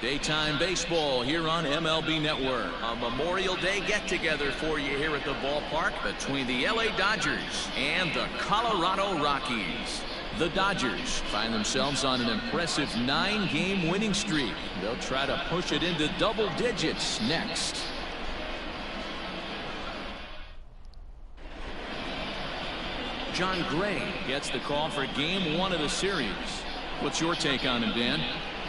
Daytime baseball here on MLB Network. A Memorial Day get-together for you here at the ballpark between the LA Dodgers and the Colorado Rockies. The Dodgers find themselves on an impressive 9-game winning streak. They'll try to push it into double digits next. John Gray gets the call for game 1 of the series. What's your take on him, Dan?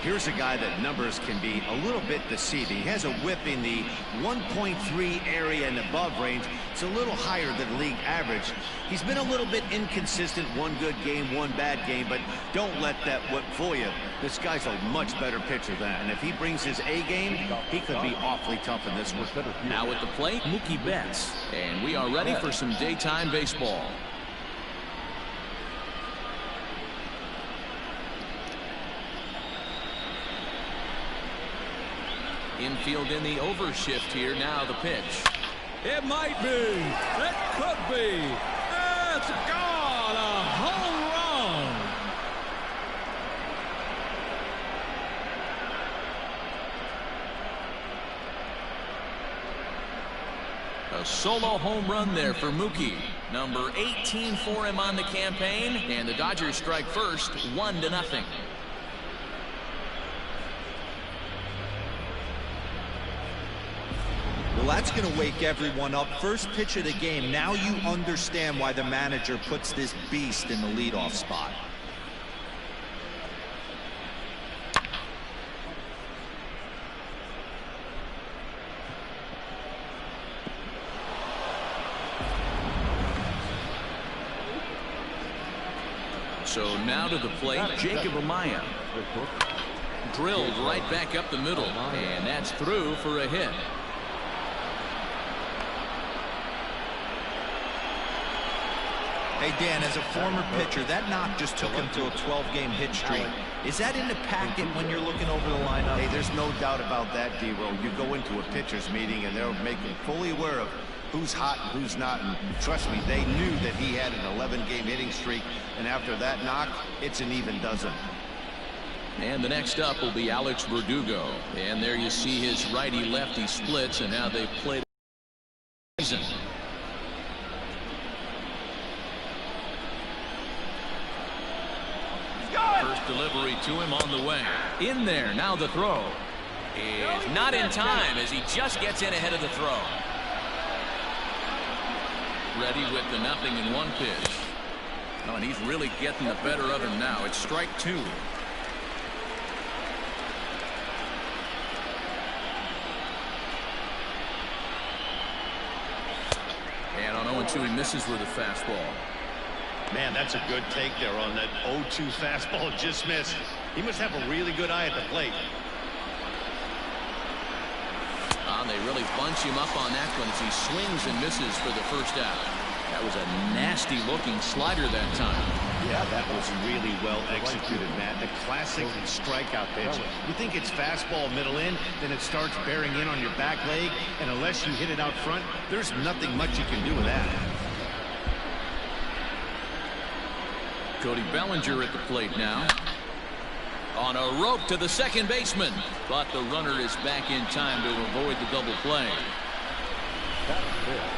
Here's a guy that numbers can be a little bit deceiving. He has a whip in the 1.3 area and above range. It's a little higher than league average. He's been a little bit inconsistent. One good game, one bad game, but don't let that whip fool you. This guy's a much better pitcher than that. And if he brings his A game, he could be awfully tough in this one. Now at the plate, Mookie Betts. And we are ready for some daytime baseball. Infield in the overshift here. Now the pitch. It might be. It could be. It's gone. A home run. A solo home run there for Mookie. Number 18 for him on the campaign. And the Dodgers strike first, 1-0. Well, that's going to wake everyone up. First pitch of the game. Now you understand why the manager puts this beast in the leadoff spot. So now to the plate, Jacob Amaya. Drilled right back up the middle, and that's through for a hit. Hey, Dan, as a former pitcher, that knock just took him to a 12-game hit streak. Is that in the packet when you're looking over the lineup? Hey, there's no doubt about that, D-Row. You go into a pitcher's meeting, and they'll make him fully aware of who's hot and who's not. And trust me, they knew that he had an 11-game hitting streak. And after that knock, it's an even dozen. And the next up will be Alex Verdugo. And there you see his righty-lefty splits and how they played the season. First delivery to him on the way. In there, now the throw is not in time as he just gets in ahead of the throw. Ready with the 0-1 pitch. Oh, and he's really getting the better of him now. It's strike 2. And on 0-2 he misses with a fastball. Man, that's a good take there on that 0-2 fastball just missed. He must have a really good eye at the plate. They really bunch him up on that one as he swings and misses for the first out. That was a nasty looking slider that time. Yeah, that was really well executed, Matt. The classic strikeout pitch. You think it's fastball middle in, then it starts bearing in on your back leg, and unless you hit it out front, there's nothing much you can do with that. Cody Bellinger at the plate now. On a rope to the second baseman, but the runner is back in time to avoid the double play.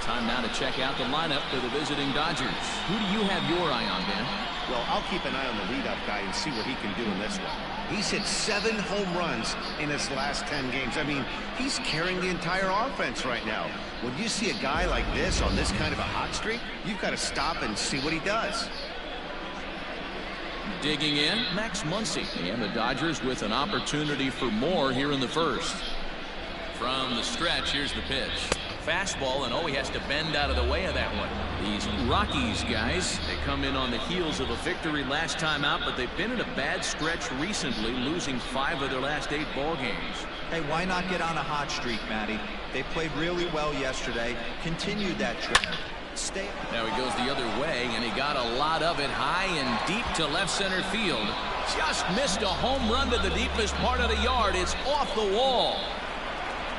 Time now to check out the lineup for the visiting Dodgers. Who do you have your eye on, Dan? Well, I'll keep an eye on the leadoff guy and see what he can do in this one. He's hit 7 home runs in his last 10 games. I mean, he's carrying the entire offense right now. When you see a guy like this on this kind of a hot streak, you've got to stop and see what he does. Digging in, Max Muncy. And the Dodgers with an opportunity for more here in the first. From the stretch, here's the pitch. Fastball, and he has to bend out of the way of that one. These Rockies guys, they come in on the heels of a victory last time out, but they've been in a bad stretch recently, losing 5 of their last 8 ball games. Hey, why not get on a hot streak, Matty? They played really well yesterday. Continue that trend. Stay. Now he goes the other way, and he got a lot of it high and deep to left center field. Just missed a home run to the deepest part of the yard. It's off the wall.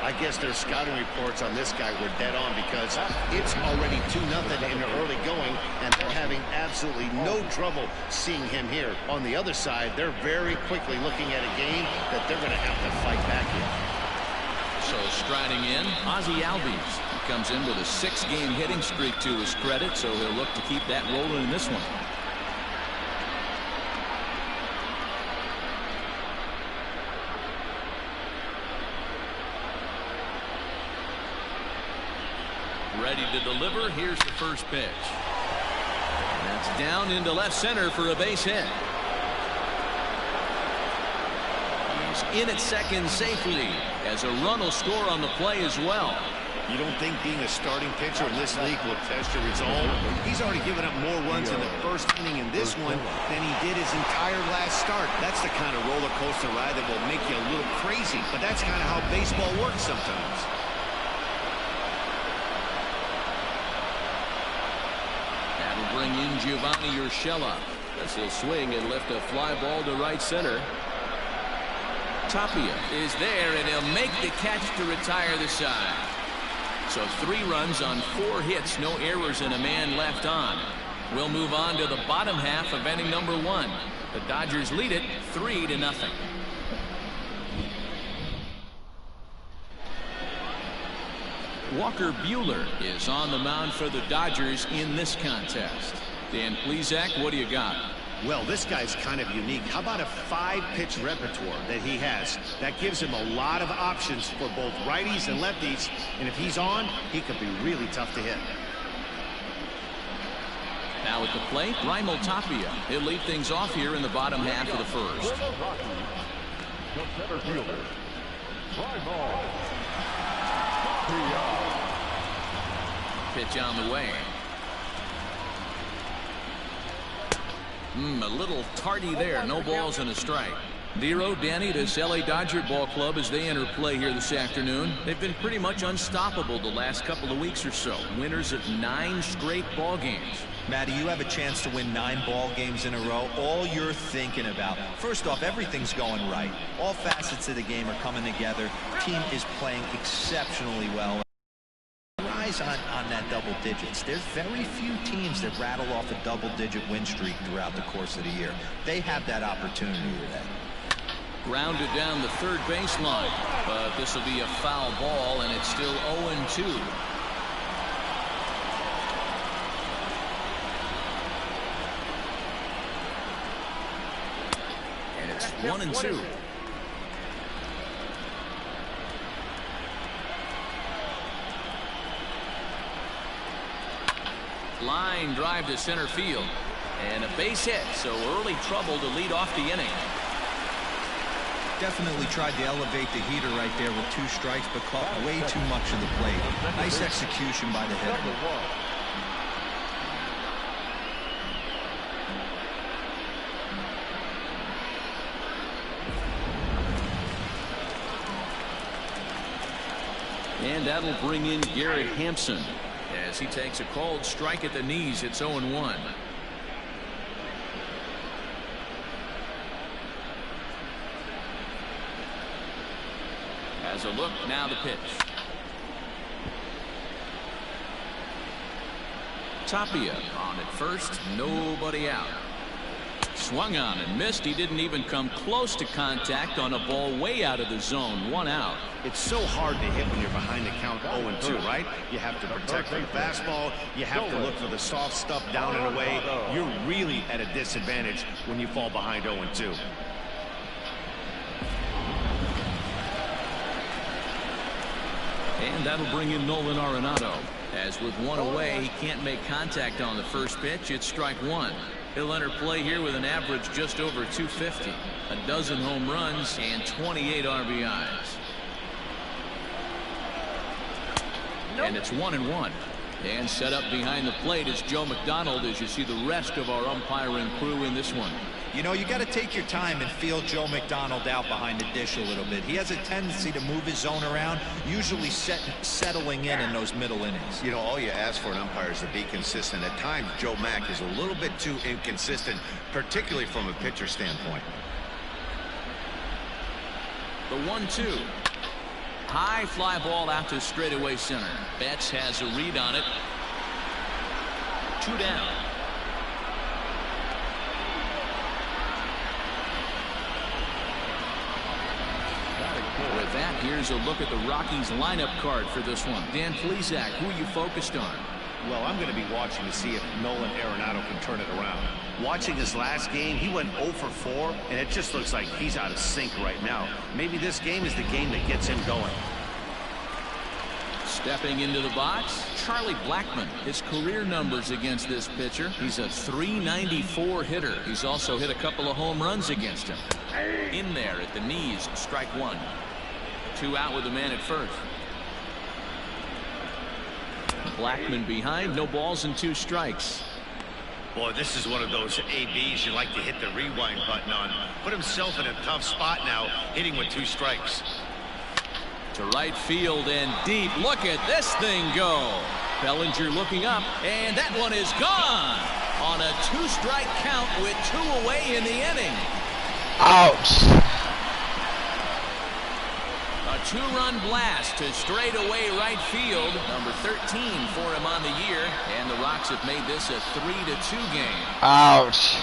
I guess their scouting reports on this guy were dead on because it's already 2-0 in the early going, and they're having absolutely absolutely no trouble seeing him here. On the other side, they're very quickly looking at a game that they're going to have to fight back in. So striding in, Ozzie Albies. He comes in with a 6-game hitting streak to his credit, so he'll look to keep that rolling in this one. Ready to deliver. Here's the first pitch. That's down into left center for a base hit. He's in at second safely, as a run will score on the play as well. You don't think being a starting pitcher in this league will test your resolve? He's already given up more runs in the first inning in this one than he did his entire last start. That's the kind of roller coaster ride that will make you a little crazy, but that's kind of how baseball works sometimes. Bring in Giovanni Urshela. This will swing and lift a fly ball to right center. Tapia is there, and he'll make the catch to retire the side. So 3 runs on 4 hits, no errors, and a man left on. We'll move on to the bottom half of inning number 1. The Dodgers lead it 3-0. Walker Buehler is on the mound for the Dodgers in this contest. Dan Plesac, what do you got? Well, this guy's kind of unique. How about a 5-pitch repertoire that he has? That gives him a lot of options for both righties and lefties. And if he's on, he could be really tough to hit. Now at the plate, Raimel Tapia. He'll lead things off here in the bottom half of the first. The center fielder, Raimel. Pitch on the way. A little tardy there. No balls and a strike. Nero, Danny, this LA Dodger ball club as they enter play here this afternoon. They've been pretty much unstoppable the last couple of weeks or so. Winners of 9 straight ball games. Matty, you have a chance to win 9 ball games in a row. All you're thinking about, first off, everything's going right. All facets of the game are coming together. Team is playing exceptionally well. Rise on that double digits. There's very few teams that rattle off a double-digit win streak throughout the course of the year. They have that opportunity today. Grounded down the third baseline, but this will be a foul ball, and it's still 0-2. And it's 1-2. Line drive to center field, and a base hit, so early trouble to lead off the inning. Definitely tried to elevate the heater right there with 2 strikes, but caught way too much of the plate. Nice execution by the hitter. And that'll bring in Garrett Hampson as he takes a called strike at the knees. It's 0-1. As a look, now the pitch. Tapia on at first, nobody out. Swung on and missed. He didn't even come close to contact on a ball way out of the zone. 1 out. It's so hard to hit when you're behind the count 0-2, right? You have to protect the fastball. You have to look for the soft stuff down and away. You're really at a disadvantage when you fall behind 0-2. And that'll bring in Nolan Arenado. As with 1 away, he can't make contact on the first pitch. It's strike 1. He'll enter play here with an average just over 250. A dozen home runs and 28 RBIs. And it's 1-1. And set up behind the plate is Joe McDonald as you see the rest of our umpiring crew in this one. You know, you got to take your time and feel Joe McDonald out behind the dish a little bit. He has a tendency to move his zone around, usually settling in those middle innings. You know, all you ask for an umpire is to be consistent. At times, Joe Mack is a little bit too inconsistent, particularly from a pitcher standpoint. The 1-2. High fly ball out to straightaway center. Betts has a read on it. 2 down. that, here's a look at the Rockies lineup card for this one. Dan Plesac, who are you focused on? Well, I'm going to be watching to see if Nolan Arenado can turn it around. Watching his last game, he went 0 for 4, and it just looks like he's out of sync right now. Maybe this game is the game that gets him going. Stepping into the box, Charlie Blackmon. His career numbers against this pitcher. He's a .394 hitter. He's also hit a couple of home runs against him. In there at the knees, strike one. 2 out with a man at first. Blackmon behind, no balls and 2 strikes. Boy, this is one of those ABs you like to hit the rewind button on. Put himself in a tough spot now, hitting with 2 strikes. To right field and deep. Look at this thing go. Bellinger looking up, and that one is gone on a 2-strike count with 2 away in the inning. Ouch. A 2-run blast to straightaway right field. Number 13 for him on the year, and the Rocks have made this a 3-2 game. Ouch.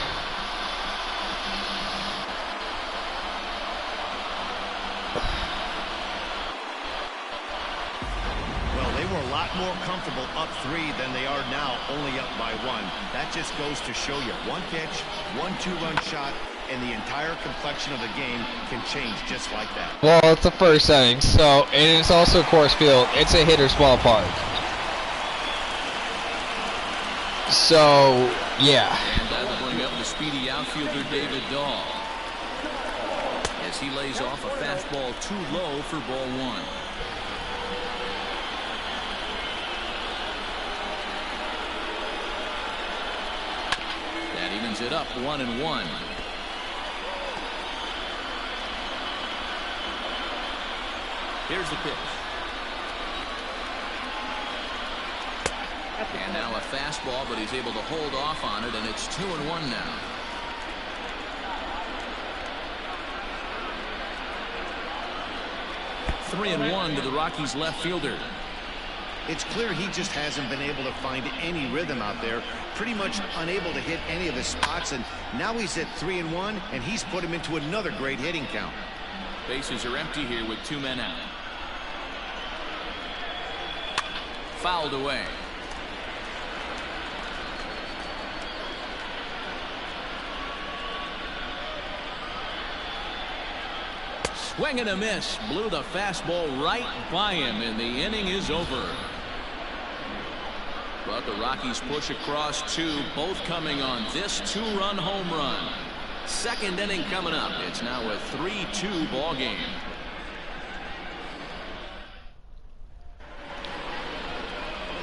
Well, they were a lot more comfortable up 3 than they are now, only up by 1. That just goes to show you 1 pitch, 1 2-run shot, and the entire complexion of the game can change just like that. Well, it's the first inning, so, and it's also Coors Field. It's a hitter's ballpark. So, yeah. And that'll bring up the speedy outfielder David Dahl, as he lays off a fastball too low for ball 1. That evens it up 1-1. Here's the pitch. And now a fastball, but he's able to hold off on it, and it's 2-1 now. Three and 1 to the Rockies left fielder. It's clear he just hasn't been able to find any rhythm out there. Pretty much unable to hit any of his spots, and now he's at 3-1, and he's put him into another great hitting count. Bases are empty here with 2 men out. Fouled away. Swing and a miss. Blew the fastball right by him, and the inning is over. But the Rockies push across 2, both coming on this 2-run home run. Second inning coming up. It's now a 3-2 ball game.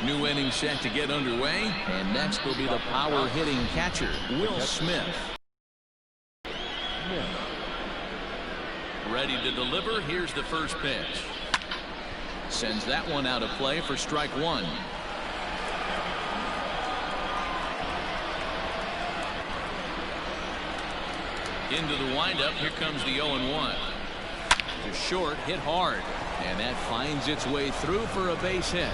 New inning set to get underway, and next will be the power hitting catcher, Will Smith. Ready to deliver. Here's the first pitch. Sends that one out of play for strike 1. Into the windup. Here comes the 0-1. To short, hit hard, and that finds its way through for a base hit.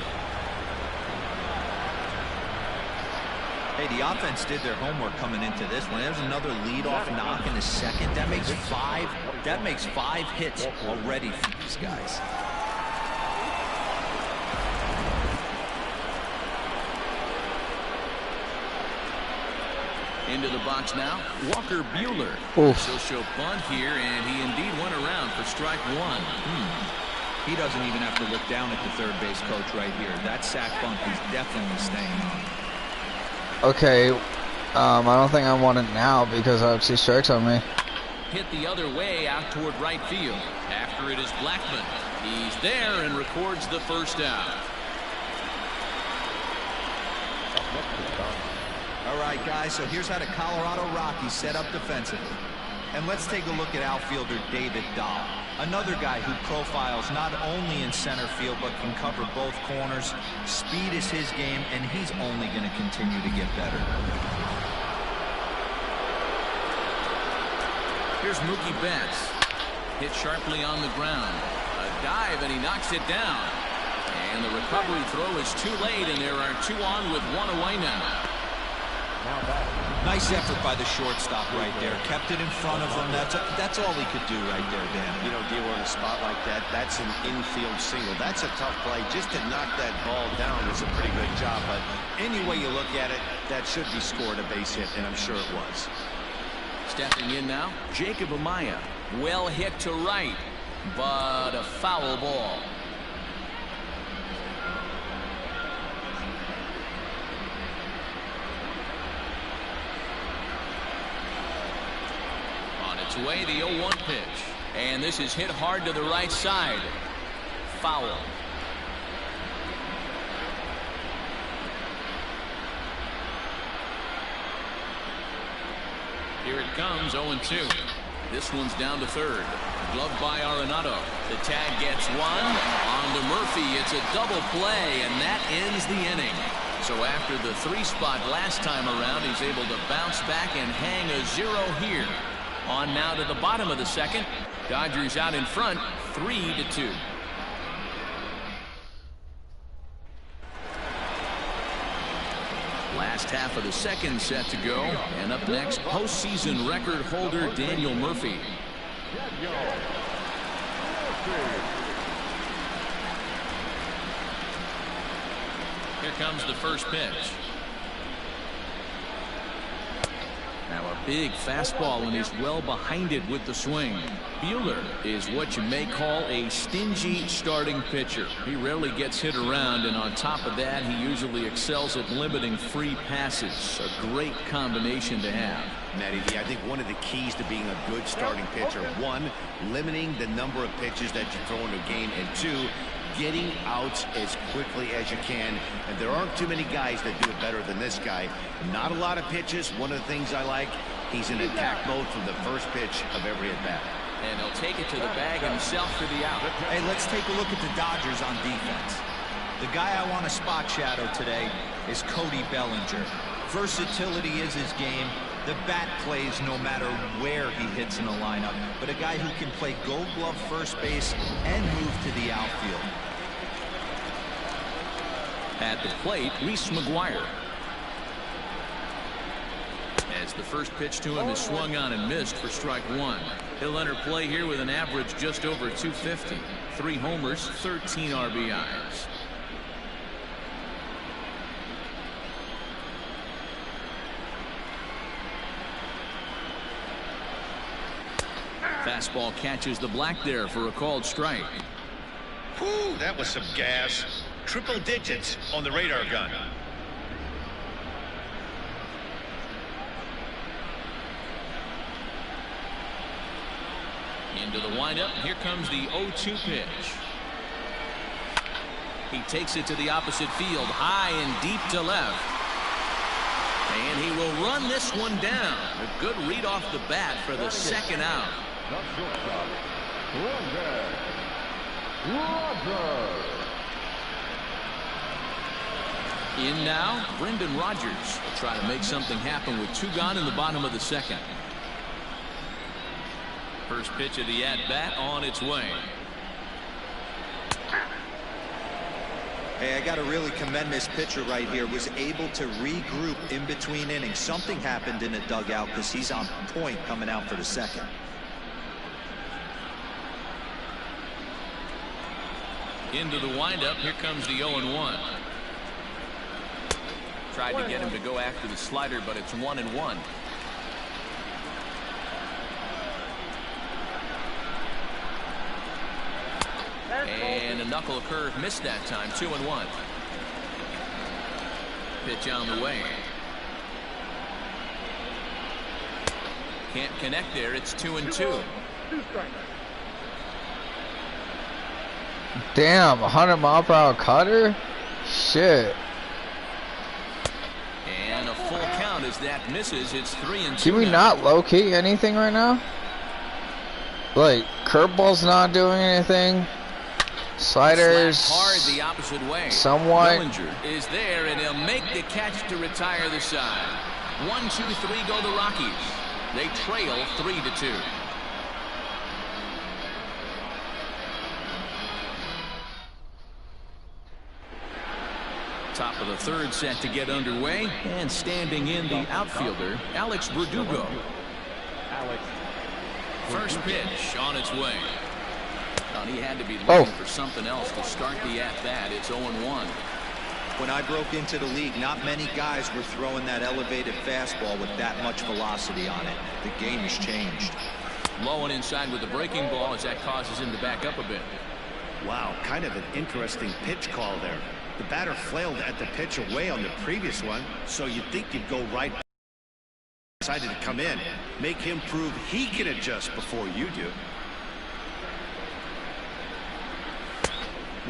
Hey, the offense did their homework coming into this one. There's another leadoff knock in the second. That makes 5 hits already for these guys. Into the box now, Walker Buehler. He'll show bunt here, and he indeed went around for strike 1. He doesn't even have to look down at the third base coach right here. That sac bunt is definitely staying on. Okay, I don't think I want it now because I have 2 strikes on me. Hit the other way out toward right field. After it is Blackmon. He's there and records the first out. All right, guys, so here's how the Colorado Rockies set up defensively. And let's take a look at outfielder David Dahl, another guy who profiles not only in center field but can cover both corners. Speed is his game, and he's only going to continue to get better. Here's Mookie Betts. Hit sharply on the ground. A dive, and he knocks it down. And the recovery throw is too late, and there are 2 on with 1 away now. Nice effort by the shortstop right there. Kept it in front of him. That's all he could do right there, Dan. You know, dealer in a spot like that, that's an infield single. That's a tough play. Just to knock that ball down is a pretty good job. But any way you look at it, that should be scored a base hit, and I'm sure it was. Stepping in now, Jacob Amaya. Well hit to right, but a foul ball. Way the 0-1 pitch, and this is hit hard to the right side. Foul. Here it comes, 0-2. This one's down to third. Gloved by Arenado. The tag gets one. On to Murphy. It's a double play, and that ends the inning. So after the 3-spot last time around, he's able to bounce back and hang a 0 here. On now to the bottom of the second. Dodgers out in front, 3-2. Last half of the second set to go. And up next, postseason record holder Daniel Murphy. Here comes the first pitch. Now a big fastball, and he's well behind it with the swing. Buehler is what you may call a stingy starting pitcher. He rarely gets hit around, and on top of that, he usually excels at limiting free passes. A great combination to have. Matty V, I think one of the keys to being a good starting pitcher, one, limiting the number of pitches that you throw into a game, and two, getting outs as quickly as you can. And there aren't too many guys that do it better than this guy. Not a lot of pitches. One of the things I like, he's in attack mode from the first pitch of every at bat. And he'll take it to the bag himself for the out. Hey, let's take a look at the Dodgers on defense. The guy I want to spot shadow today is Cody Bellinger. Versatility is his game. The bat plays no matter where he hits in a lineup, but a guy who can play Gold Glove first base and move to the outfield. At the plate, Reese McGuire. As the first pitch to him is swung on and missed for strike one. He'll enter play here with an average just over 250. 3 homers, 13 RBIs. Fastball catches the black there for a called strike. Whew, that was some gas. Triple digits on the radar gun. Into the windup. Here comes the 0-2 pitch. He takes it to the opposite field, high and deep to left. And he will run this one down. A good read off the bat for the second out. In now, Brendan Rodgers will try to make something happen with 2 gone in the bottom of the second. First pitch of the at-bat on its way. Hey, I got to really commend this pitcher right here. Was able to regroup in between innings. Something happened in the dugout because he's on point coming out for the second. Into the windup. Here comes the 0-1. Tried to get him to go after the slider, but it's 1-1. And a knuckle curve missed that time. 2-1. Pitch on the way. Can't connect there. It's 2-2. Damn, 100-mile-per-hour cutter? Shit. And a full count as that misses. It's 3-2. Can we not low-key anything right now? Like, curveball's not doing anything. Sliders hard the opposite way. Somewhat. Bellinger is there, and he'll make the catch to retire the side. 1-2-3 go the Rockies. They trail 3-2. Top of the third set to get underway, and standing in the outfielder, Alex Verdugo. First pitch on its way. Well, he had to be looking for something else to start the at-bat. It's 0-1. When I broke into the league, not many guys were throwing that elevated fastball with that much velocity on it. The game has changed. Low and inside with the breaking ball as that causes him to back up a bit. Wow, kind of an interesting pitch call there. The batter flailed at the pitch away on the previous one, so you'd think you'd go right. Decided to come in, make him prove he can adjust before you do.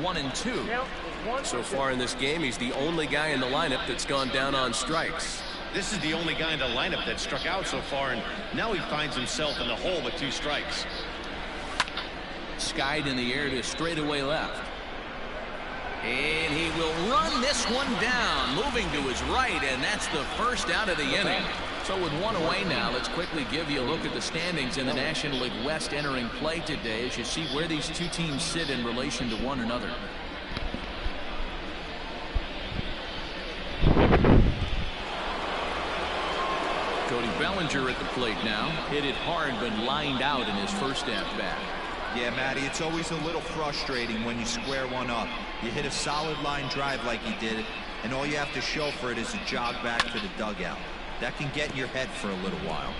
1-2. So far in this game, he's the only guy in the lineup that's gone down on strikes. This is the only guy in the lineup that struck out so far, and now he finds himself in the hole with 2 strikes. Skied in the air to straightaway left. And he will run this one down, moving to his right, and that's the first out of the inning. So with 1 away now, let's quickly give you a look at the standings in the National League West entering play today as you see where these two teams sit in relation to one another. Cody Bellinger at the plate now. Hit it hard but lined out in his first at-bat. Yeah, Matty, it's always a little frustrating when you square one up. You hit a solid line drive like he did, and all you have to show for it is a jog back to the dugout. That can get in your head for a little while.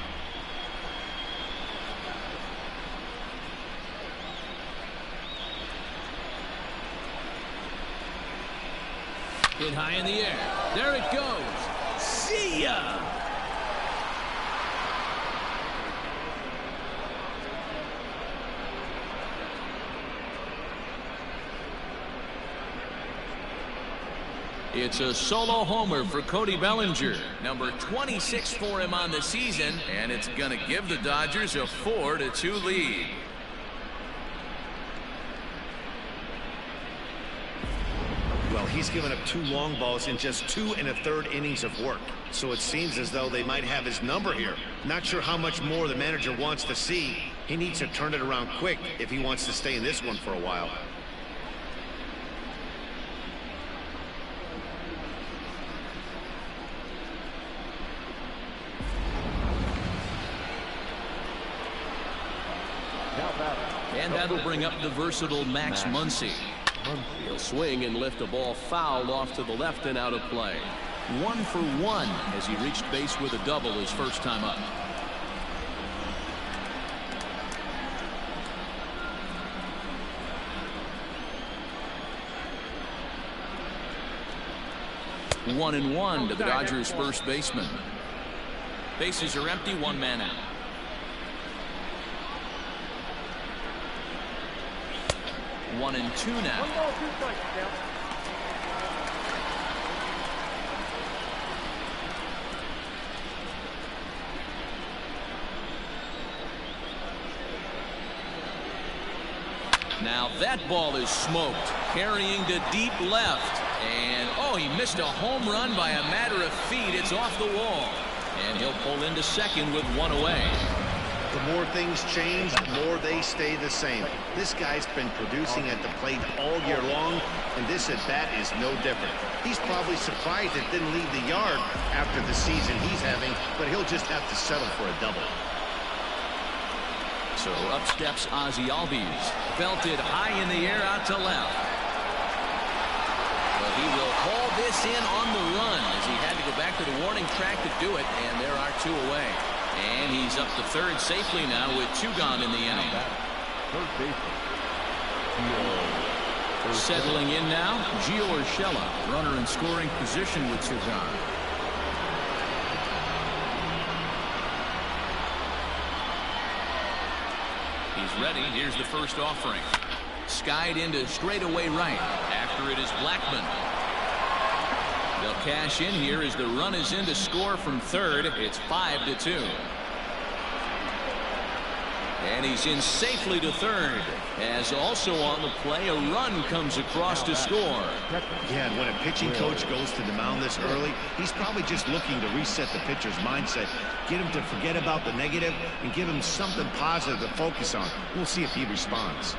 Hit high in the air. There it goes. See ya! It's a solo homer for Cody Bellinger, number 26 for him on the season, and it's going to give the Dodgers a 4-2 lead. Well, he's given up 2 long balls in just 2 1/3 innings of work, so it seems as though they might have his number here. Not sure how much more the manager wants to see. He needs to turn it around quick if he wants to stay in this one for a while. And that'll bring up the versatile Max Muncy. He'll swing and lift a ball foul off to the left and out of play. 1 for 1 as he reached base with a double his first time up. One and 1 to the Dodgers' first baseman. Bases are empty, 1 man out. 1 and 2 now. Now that ball is smoked, carrying to deep left, and oh, he missed a home run by a matter of feet. It's off the wall, and he'll pull into second with 1 away. The more things change, the more they stay the same. This guy's been producing at the plate all year long, and this at-bat is no different. He's probably surprised it didn't leave the yard after the season he's having, but he'll just have to settle for a double. So up steps Ozzie Albies. Belted high in the air out to left. Well, he will haul this in on the run as he had to go back to the warning track to do it, and there are 2 away. And he's up to third safely now with 2 gone in the inning. Settling in now, Gio Urshela, runner in scoring position with 2 gone. He's ready. Here's the first offering. Skied into straightaway right. After it is Blackman. They'll cash in here as the run is in to score from third. It's 5-2. And he's in safely to third. As also on the play, a run comes across to score. Yeah, and when a pitching coach goes to the mound this early, he's probably just looking to reset the pitcher's mindset, get him to forget about the negative, and give him something positive to focus on. We'll see if he responds.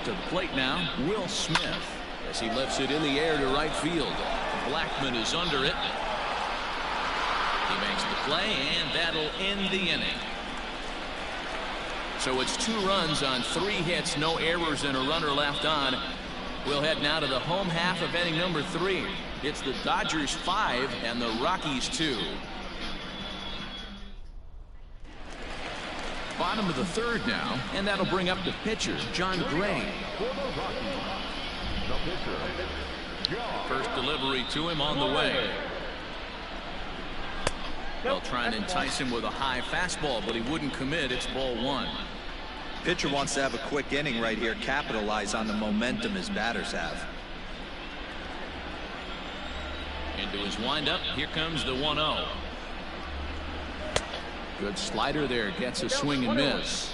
To the plate now, Will Smith, as he lifts it in the air to right field. Blackman is under it. He makes the play, and that'll end the inning. So it's 2 runs on 3 hits, no errors, and a runner left on. We'll head now to the home half of inning number 3. It's the Dodgers 5 and the Rockies 2. Bottom of the 3rd now, and that'll bring up the pitcher, John Gray. First delivery to him on the way. They'll try and entice him with a high fastball, but he wouldn't commit. It's ball 1. Pitcher wants to have a quick inning right here, capitalize on the momentum his batters have. Into his windup, here comes the 1-0. Good slider there, gets a swing and miss.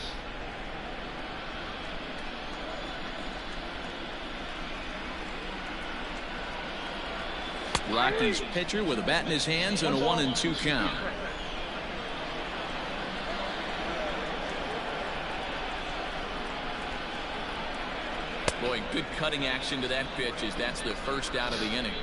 Rockies pitcher with a bat in his hands and a 1-2 count. Boy, good cutting action to that pitch as that's the first out of the inning.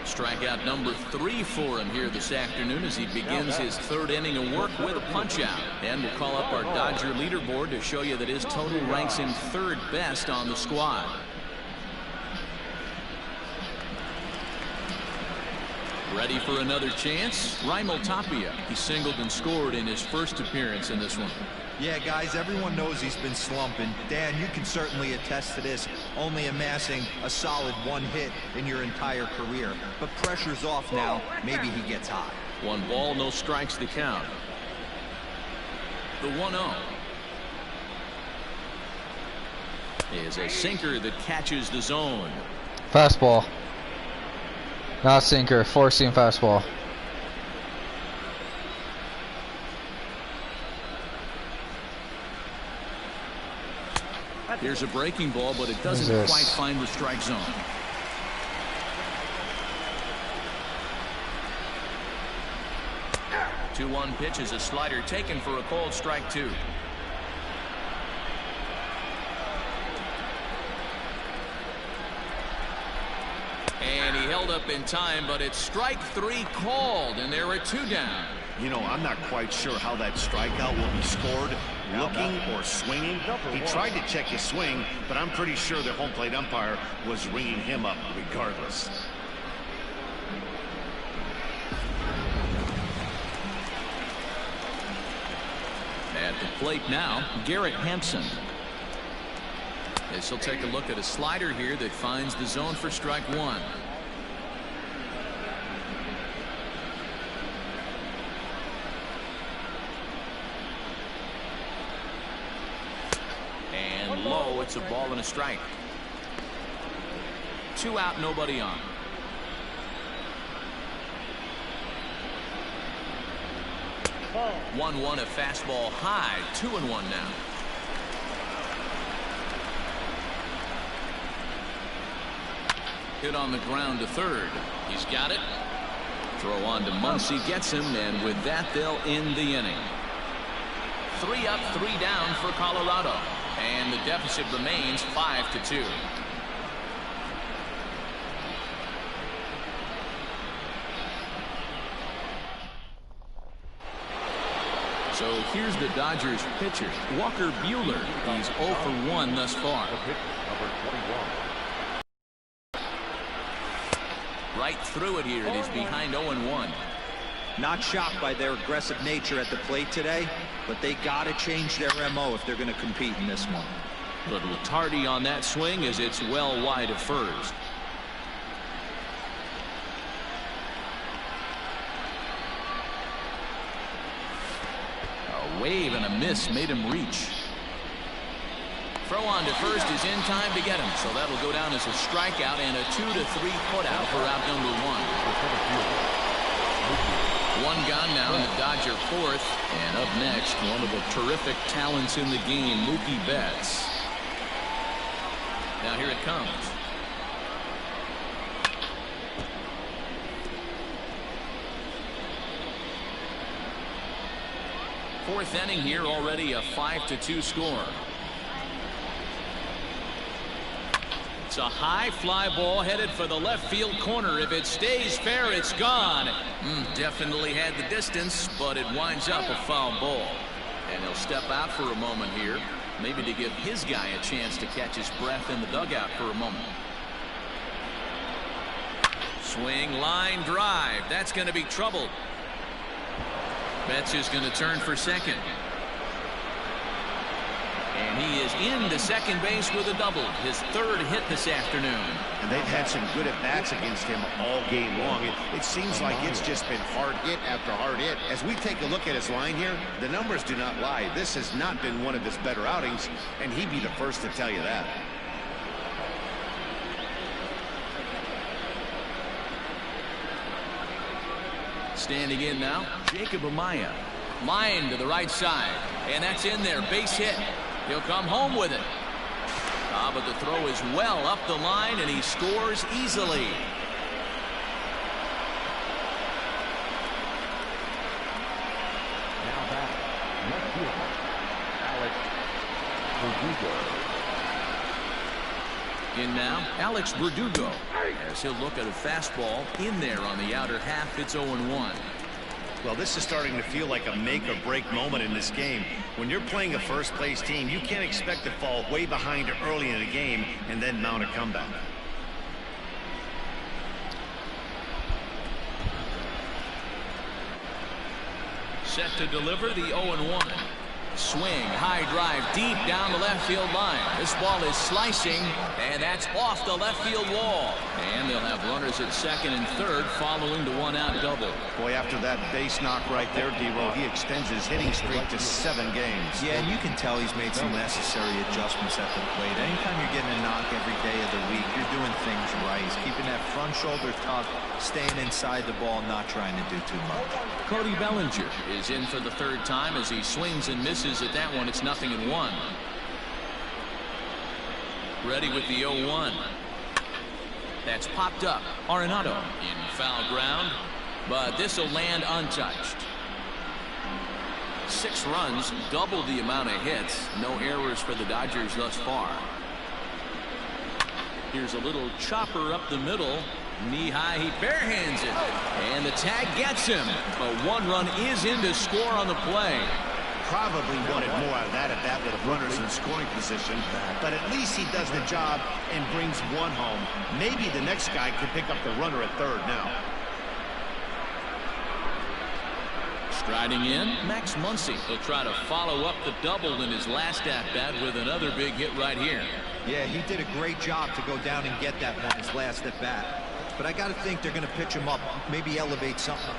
Strikeout number 3 for him here this afternoon as he begins his 3rd inning of work with a punch out. And we'll call up our Dodger leaderboard to show you that his total ranks him 3rd best on the squad. Ready for another chance? Raimel Tapia. He singled and scored in his first appearance in this one. Yeah, guys, everyone knows he's been slumping. Dan, you can certainly attest to this, only amassing a solid 1 hit in your entire career. But pressure's off now. Maybe he gets hot. 1 ball, no strikes to count. The 1-0 is a sinker that catches the zone. Fastball. Not sinker, 4-seam fastball. Here's a breaking ball, but it doesn't quite find the strike zone. The 2-1 pitch is a slider taken for a called strike 2. And he held up in time, but it's strike 3 called, and there are 2 down. You know, I'm not quite sure how that strikeout will be scored, looking or swinging. He tried to check his swing, but I'm pretty sure the home plate umpire was ringing him up regardless. At the plate now, Garrett Hampson. As he'll take a look at a slider here that finds the zone for strike 1. And low, it's a ball and a strike. 2 out, nobody on. Ball. 1-1, a fastball high. 2-1 now. Hit on the ground to 3rd. He's got it. Throw on to Muncy, gets him, and with that they'll end the inning. 3 up, 3 down for Colorado, and the deficit remains 5-2. So here's the Dodgers pitcher, Walker Buehler. He's 0 for 1 thus far. Right through it here. It is behind 0-1. Not shocked by their aggressive nature at the plate today, but they got to change their MO if they're going to compete in this one. Little tardy on that swing as it's well wide of first. A wave and a miss made him reach. Throw on to first is in time to get him, so that'll go down as a strikeout and a 2-3 putout for out number 1. 1 gone now in the Dodger 4th, and up next, one of the terrific talents in the game, Mookie Betts. Now here it comes. Fourth inning here, already a 5-2 score. It's a high fly ball headed for the left field corner. If it stays fair, it's gone. Definitely had the distance, but it winds up a foul ball. And he'll step out for a moment here, maybe to give his guy a chance to catch his breath in the dugout for a moment. Swing, line drive. That's going to be trouble. Betts is going to turn for second. And he is into second base with a double, his third hit this afternoon. And they've had some good at-bats against him all game long. It seems like it's just been hard hit after hard hit. As we take a look at his line here, the numbers do not lie. This has not been one of his better outings, and he'd be the first to tell you that. Standing in now, Jacob Amaya. Line to the right side, and that's in there. Base hit. He'll come home with it. But the throw is well up the line, and he scores easily. Now back, left field, Alex Verdugo. In now, Alex Verdugo, as he'll look at a fastball in there on the outer half. It's 0-1. Well, this is starting to feel like a make-or-break moment in this game. When you're playing a first-place team, you can't expect to fall way behind early in the game and then mount a comeback. Set to deliver the 0-1. Swing, high drive, deep down the left field line. This ball is slicing, and that's off the left field wall. And they'll have runners at second and third following the one-out double. Boy, after that base knock right there, D-Roll, he extends his hitting streak to 7 games. Yeah, and you can tell he's made some necessary adjustments at the plate. Anytime you're getting a knock every day of the week, you're doing things right. He's keeping that front shoulder tough, staying inside the ball, not trying to do too much. Cody Bellinger is in for the third time as he swings and misses at that one. It's 0-1. Ready with the 0-1. That's popped up. Arenado in foul ground, but this will land untouched. 6 runs, double the amount of hits. No errors for the Dodgers thus far. Here's a little chopper up the middle. Knee high, he barehands it, and the tag gets him. But 1 run is in to score on the play. Probably wanted more out of that at bat with runners in scoring position, but at least he does the job and brings 1 home. Maybe the next guy could pick up the runner at third now. Striding in, Max Muncy. He'll try to follow up the double in his last at-bat with another big hit right here. Yeah, he did a great job to go down and get that one his last at-bat. But I got to think they're going to pitch him up, maybe elevate something.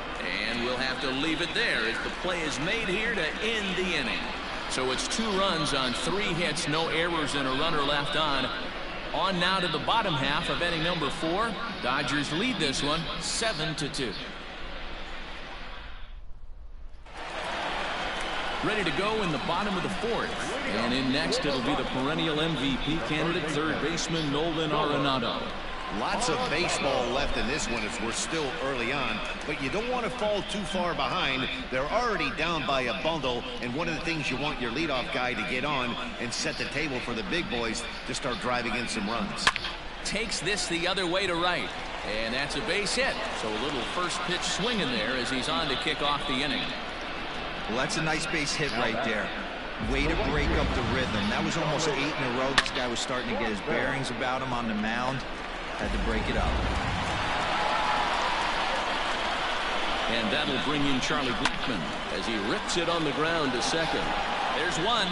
And we'll have to leave it there as the play is made here to end the inning. So it's 2 runs on 3 hits, no errors, and a runner left on. On now to the bottom half of inning number 4. Dodgers lead this one 7-2. Ready to go in the bottom of the 4th. And in next, it'll be the perennial MVP candidate, third baseman Nolan Arenado. Lots of baseball left in this one as we're still early on, but you don't want to fall too far behind. They're already down by a bundle, and one of the things you want your leadoff guy to get on and set the table for the big boys to start driving in some runs. Takes this the other way to right, and that's a base hit. So a little first pitch swing in there as he's on to kick off the inning. Well, that's a nice base hit right there. Way to break up the rhythm. That was almost 8 in a row. This guy was starting to get his bearings about him on the mound. Had to break it up. And that'll bring in Charlie Blackmon as he rips it on the ground to second. There's one.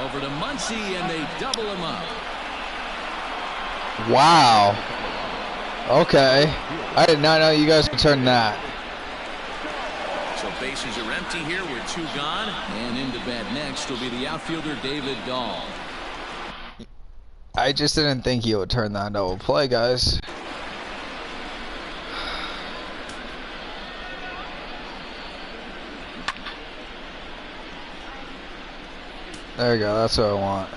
Over to Muncy, and they double him up. Wow. Okay. I did not know you guys could turn that. So bases are empty here with 2 gone. And into bat next will be the outfielder David Dahl. I just didn't think he would turn that into a play, guys. There you go, that's what I want.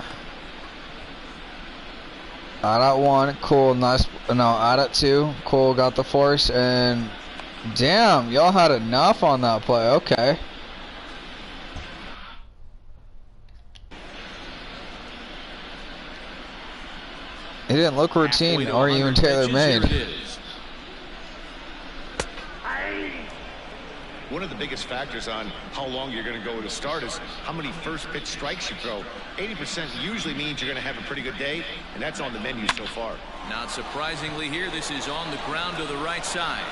Out at 1, cool, nice. No, out at 2, cool, got the force, and damn, y'all had enough on that play, okay. He didn't look routine or even tailor-made. One of the biggest factors on how long you're going to go to start is how many first pitch strikes you throw. 80% usually means you're going to have a pretty good day, and that's on the menu so far. Not surprisingly here, this is on the ground to the right side.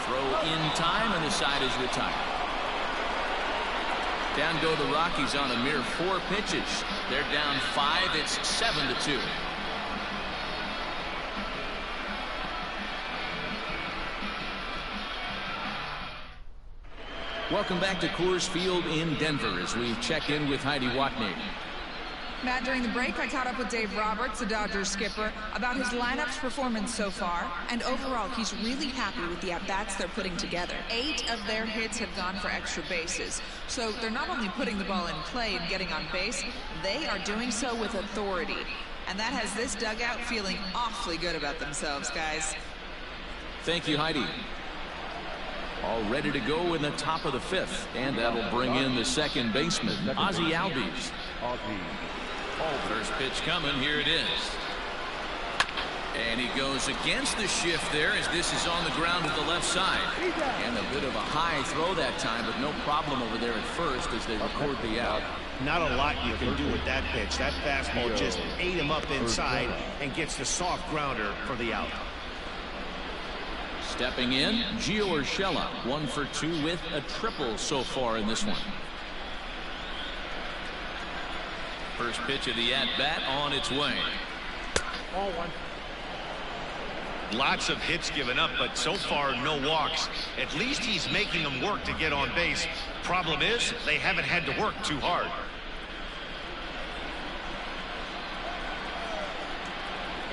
Throw in time, and the side is retired. Down go the Rockies on a mere 4 pitches. They're down 5. It's 7-2. Welcome back to Coors Field in Denver as we check in with Heidi Watney. Matt, during the break, I caught up with Dave Roberts, the Dodgers skipper, about his lineup's performance so far. And overall, he's really happy with the at-bats they're putting together. 8 of their hits have gone for extra bases. So they're not only putting the ball in play and getting on base, they are doing so with authority. And that has this dugout feeling awfully good about themselves, guys. Thank you, Heidi. All ready to go in the top of the 5th. And that'll bring in the second baseman, Ozzie Albies. First pitch coming. Here it is. And he goes against the shift there as this is on the ground to the left side. And a bit of a high throw that time, but no problem over there at first as they record the out. Not a lot you can do with that pitch. That fastball just ate him up inside and gets the soft grounder for the out. Stepping in, Gio Urshela, 1 for 2 with a triple so far in this one. First pitch of the at-bat on its way. Lots of hits given up, but so far no walks. At least he's making them work to get on base. Problem is, they haven't had to work too hard.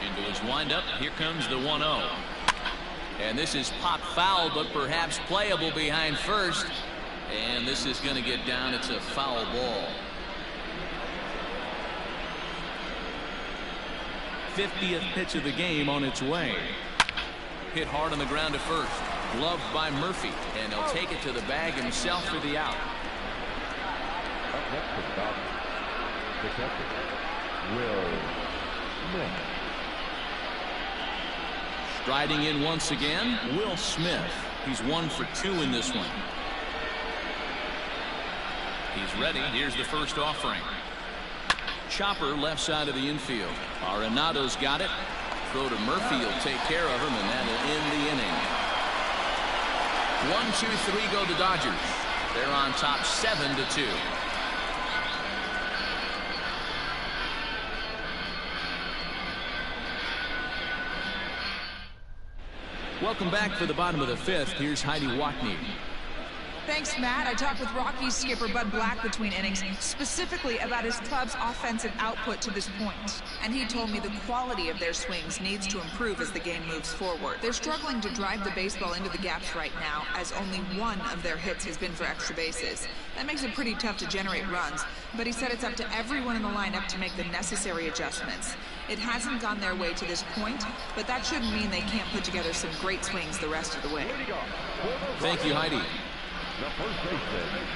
Into his windup, here comes the 1-0. And this is pop foul, but perhaps playable behind first. And this is going to get down. It's a foul ball. 50th pitch of the game on its way. Hit hard on the ground to first. Gloved by Murphy. And he'll take it to the bag himself for the out. Up next is about the catcher, Will Smith. Striding in once again, Will Smith. He's 1 for 2 in this one. He's ready. Here's the first offering. Chopper left side of the infield. Arenado's got it. Throw to Murphy. He'll take care of him, and that'll end the inning. 1, 2, 3 go the Dodgers. They're on top 7-2. Welcome back for the bottom of the 5th. Here's Heidi Watney. Thanks, Matt. I talked with Rockies skipper Bud Black between innings, specifically about his club's offensive output to this point. And he told me the quality of their swings needs to improve as the game moves forward. They're struggling to drive the baseball into the gaps right now, as only 1 of their hits has been for extra bases. That makes it pretty tough to generate runs, but he said it's up to everyone in the lineup to make the necessary adjustments. It hasn't gone their way to this point, but that shouldn't mean they can't put together some great swings the rest of the way. Thank you, Heidi. The first baseman,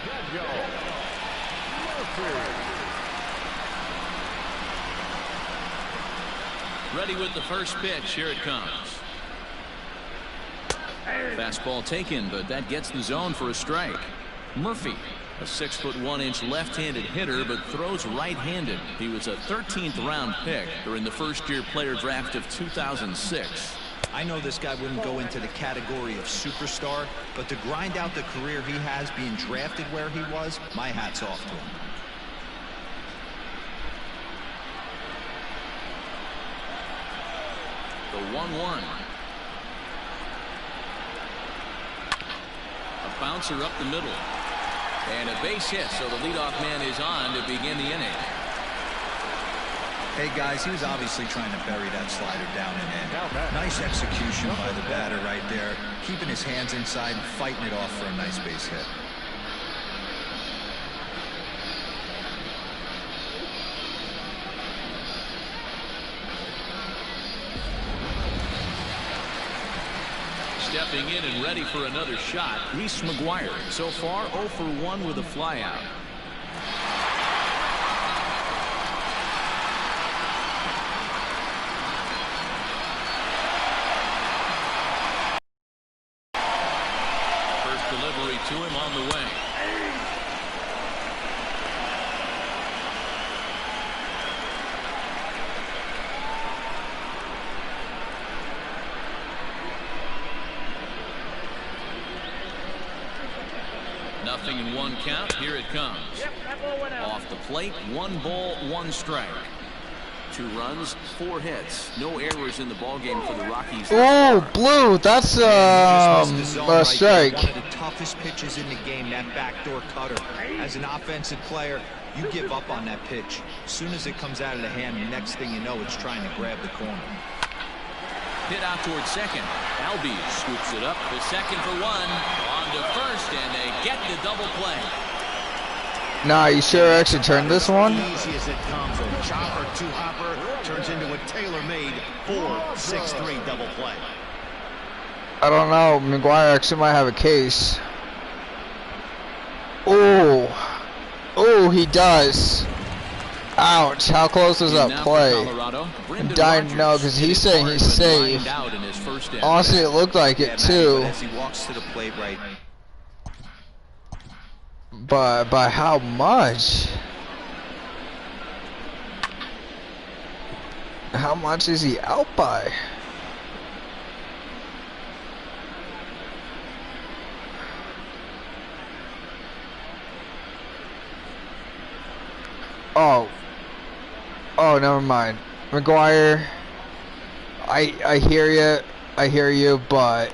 Daniel Murphy. Ready with the first pitch. Here it comes. Fastball taken, but that gets the zone for a strike. Murphy, a 6'1" left-handed hitter, but throws right-handed. He was a 13th round pick during the first-year player draft of 2006. I know this guy wouldn't go into the category of superstar, but to grind out the career he has being drafted where he was, my hat's off to him. The 1-1. A bouncer up the middle. And a base hit, so the leadoff man is on to begin the inning. Hey, guys, he was obviously trying to bury that slider down and in. Nice execution by the batter right there, keeping his hands inside and fighting it off for a nice base hit. Stepping in and ready for another shot, Reese McGuire. So far, 0 for 1 with a flyout. to him on the way. Nothing in one count. Here it comes. Off the plate, 1 ball, 1 strike. 2 runs, 4 hits. No errors in the ballgame for the Rockies. Oh, blue. That's a strike. One of the toughest pitches in the game, that backdoor cutter. As an offensive player, you give up on that pitch. As soon as it comes out of the hand, the next thing you know, it's trying to grab the corner. Hit out towards second. Albies scoops it up to second for 1. On to first, and they get the double play. Nah, you sure actually turned this one? Easy as it comes. A chopper, 2-hopper turns into a tailor-made 4-6-3 double play. I don't know. McGuire actually might have a case. Oh. Oh, he does. Ouch. How close was that play? I'm dying to know because he's saying he's safe. Honestly, it looked like it too. As he walks to the plate right. But by how much? How much is he out by? Oh. Oh, never mind. McGuire, I hear you, but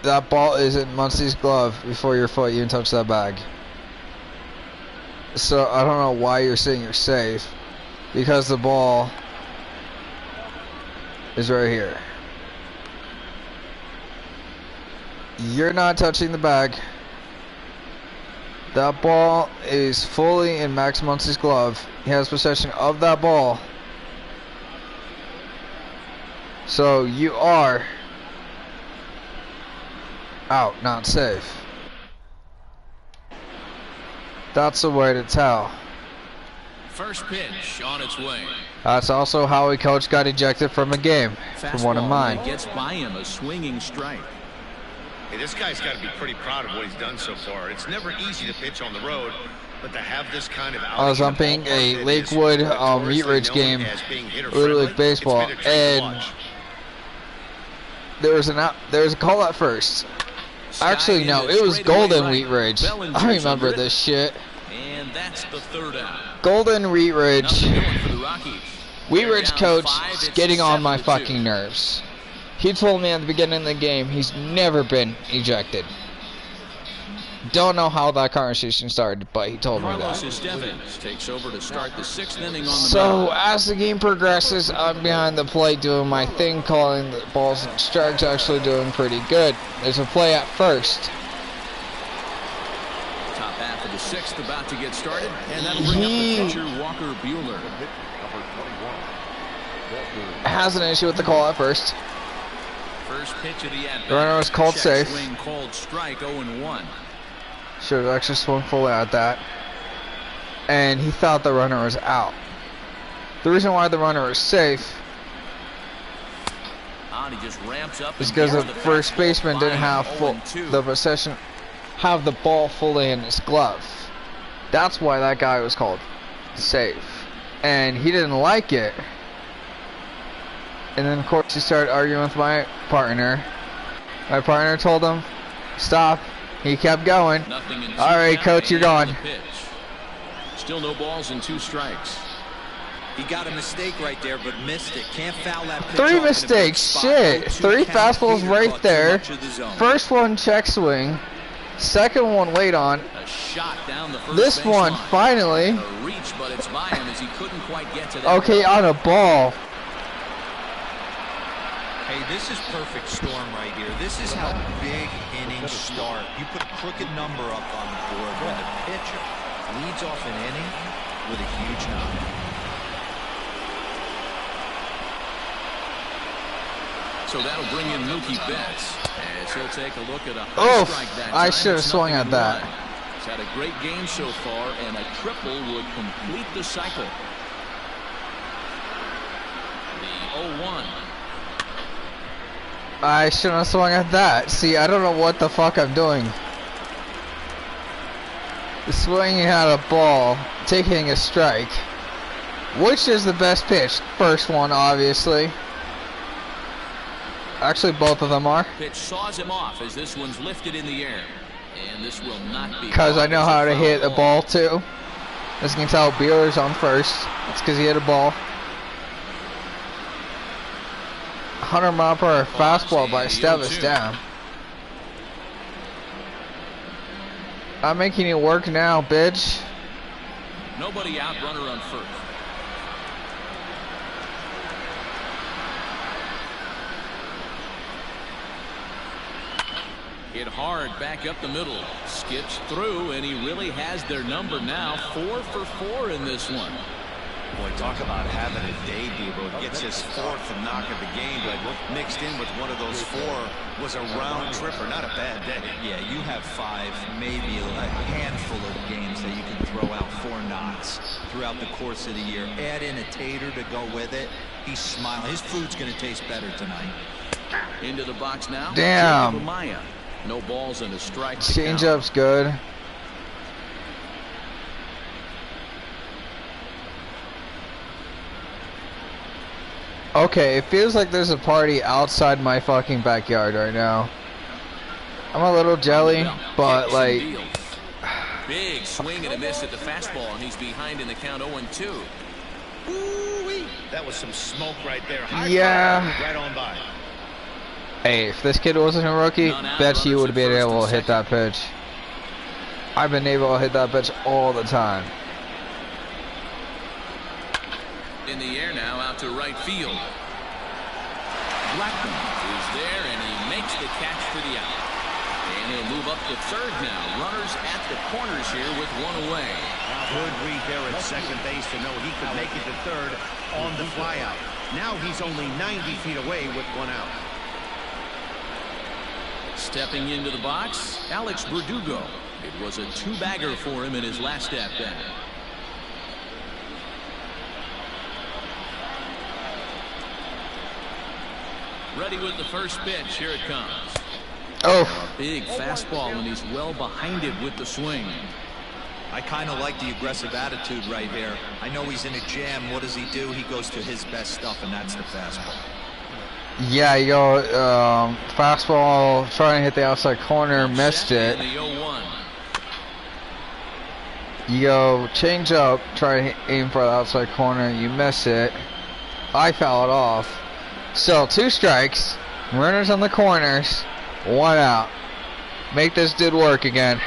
that ball is in Muncie's glove before your foot even touched that bag. So I don't know why you're saying you're safe, because the ball is right here. You're not touching the bag. That ball is fully in Max Muncie's glove. He has possession of that ball. So you are out, not safe. That's the way to tell. First pitch on its way. That's also how a coach got ejected from a game, from one of mine. Gets by him, a swinging strike. Hey, this guy's got to be pretty proud of what he's done so far. It's never easy to pitch on the road, but to have this kind of I was umping a Lakewood Wheat Ridge game, Little League Baseball, and there was a call at first. Actually, no, it was Golden Wheat Ridge. I remember this shit. And that's the 3rd out. Golden Wheat Ridge. Wheat Ridge coach is getting on my fucking nerves. He told me at the beginning of the game he's never been ejected. Don't know how that conversation started, but he told me that. Takes over to start the 6th inning on the so as the game progresses, I'm behind the plate doing my thing, calling the balls and strikes, actually doing pretty good. There's a play at first. Top half of the 6th about to get started, and that'll bring up the pitcher Walker Buehler. Has an issue with the call at first. First pitch of the at-bat. The runner was called safe. Swing called strike, 0-1. Should have actually swung fully at that. And he thought the runner was out. The reason why the runner is safe he just ramps up is because the first baseman didn't have the possession, have the ball fully in his glove. That's why that guy was called safe. And he didn't like it. And then of course he started arguing with my partner. My partner told him, stop. He kept going. Alright, coach, you're gone. Still no balls and 2 strikes. He got a mistake right there, but missed it. Can't foul that pitch. 3 mistakes, shit. 3 fastballs right there. First one check swing. Second one late on. A shot down the first this one line. finally. A reach, but it's by him as he couldn't quite get to that. Okay, on a ball. Hey, this is perfect storm right here. This is how big innings start. You put a crooked number up on the board when the pitcher leads off an inning with a huge knock. So that'll bring in Mookie Betts as he'll take a look at a high strike that time. I should have swung at that. He's had a great game so far, and a triple would complete the cycle. The 0-1. I shouldn't have swung at that. See, I don't know what the fuck I'm doing. swinging at a ball, taking a strike. Which is the best pitch? First one, obviously. Actually, both of them are. Pitch saws him off as this one's lifted in the air. And this will not be. Because I know how to hit a ball, too. As you can tell, Beeler's on first. That's because he hit a ball. 100-mile-per-hour fastball by Esteves down. I'm making it work now, bitch. Nobody out, runner on first. Hit hard back up the middle. Skips through, and he really has their number now. 4 for 4 in this one. Boy, talk about having a day, Debo. Gets his 4th knock of the game, but mixed in with one of those 4 was a round tripper. Not a bad day. Yeah, you have 5, maybe a handful of games that you can throw out 4 knocks throughout the course of the year. Add in a tater to go with it. He's smiling. His food's going to taste better tonight. Into the box now. Damn. No balls and a strike. Changeup's good. Okay, it feels like there's a party outside my fucking backyard right now. I'm a little jelly, but like... Big swing and a miss at the fastball, and he's behind in the count 0-2. Ooh-wee. That was some smoke right there. High yeah. Right on by. Hey, if this kid wasn't a rookie, bet you would have been able to hit that pitch. I've been able to hit that pitch all the time. In the air now, out to right field. Blackman is there, and he makes the catch for the out. And he'll move up to third now. Runners at the corners here with 1 away. Good read there at second base to know he could make it to third on the flyout. Now he's only 90 feet away with 1 out. Stepping into the box, Alex Verdugo. It was a 2-bagger for him in his last at-bat. Ready with the first pitch. Here it comes. Oh. Big fastball, and he's well behind it with the swing. I kind of like the aggressive attitude right here. I know he's in a jam. What does he do? He goes to his best stuff, and that's the fastball. Yeah, you go fastball, trying to hit the outside corner, missed it. You go change up, try to aim for the outside corner, you miss it. I foul it off. So 2 strikes, runners on the corners, 1 out. Make this dude work again.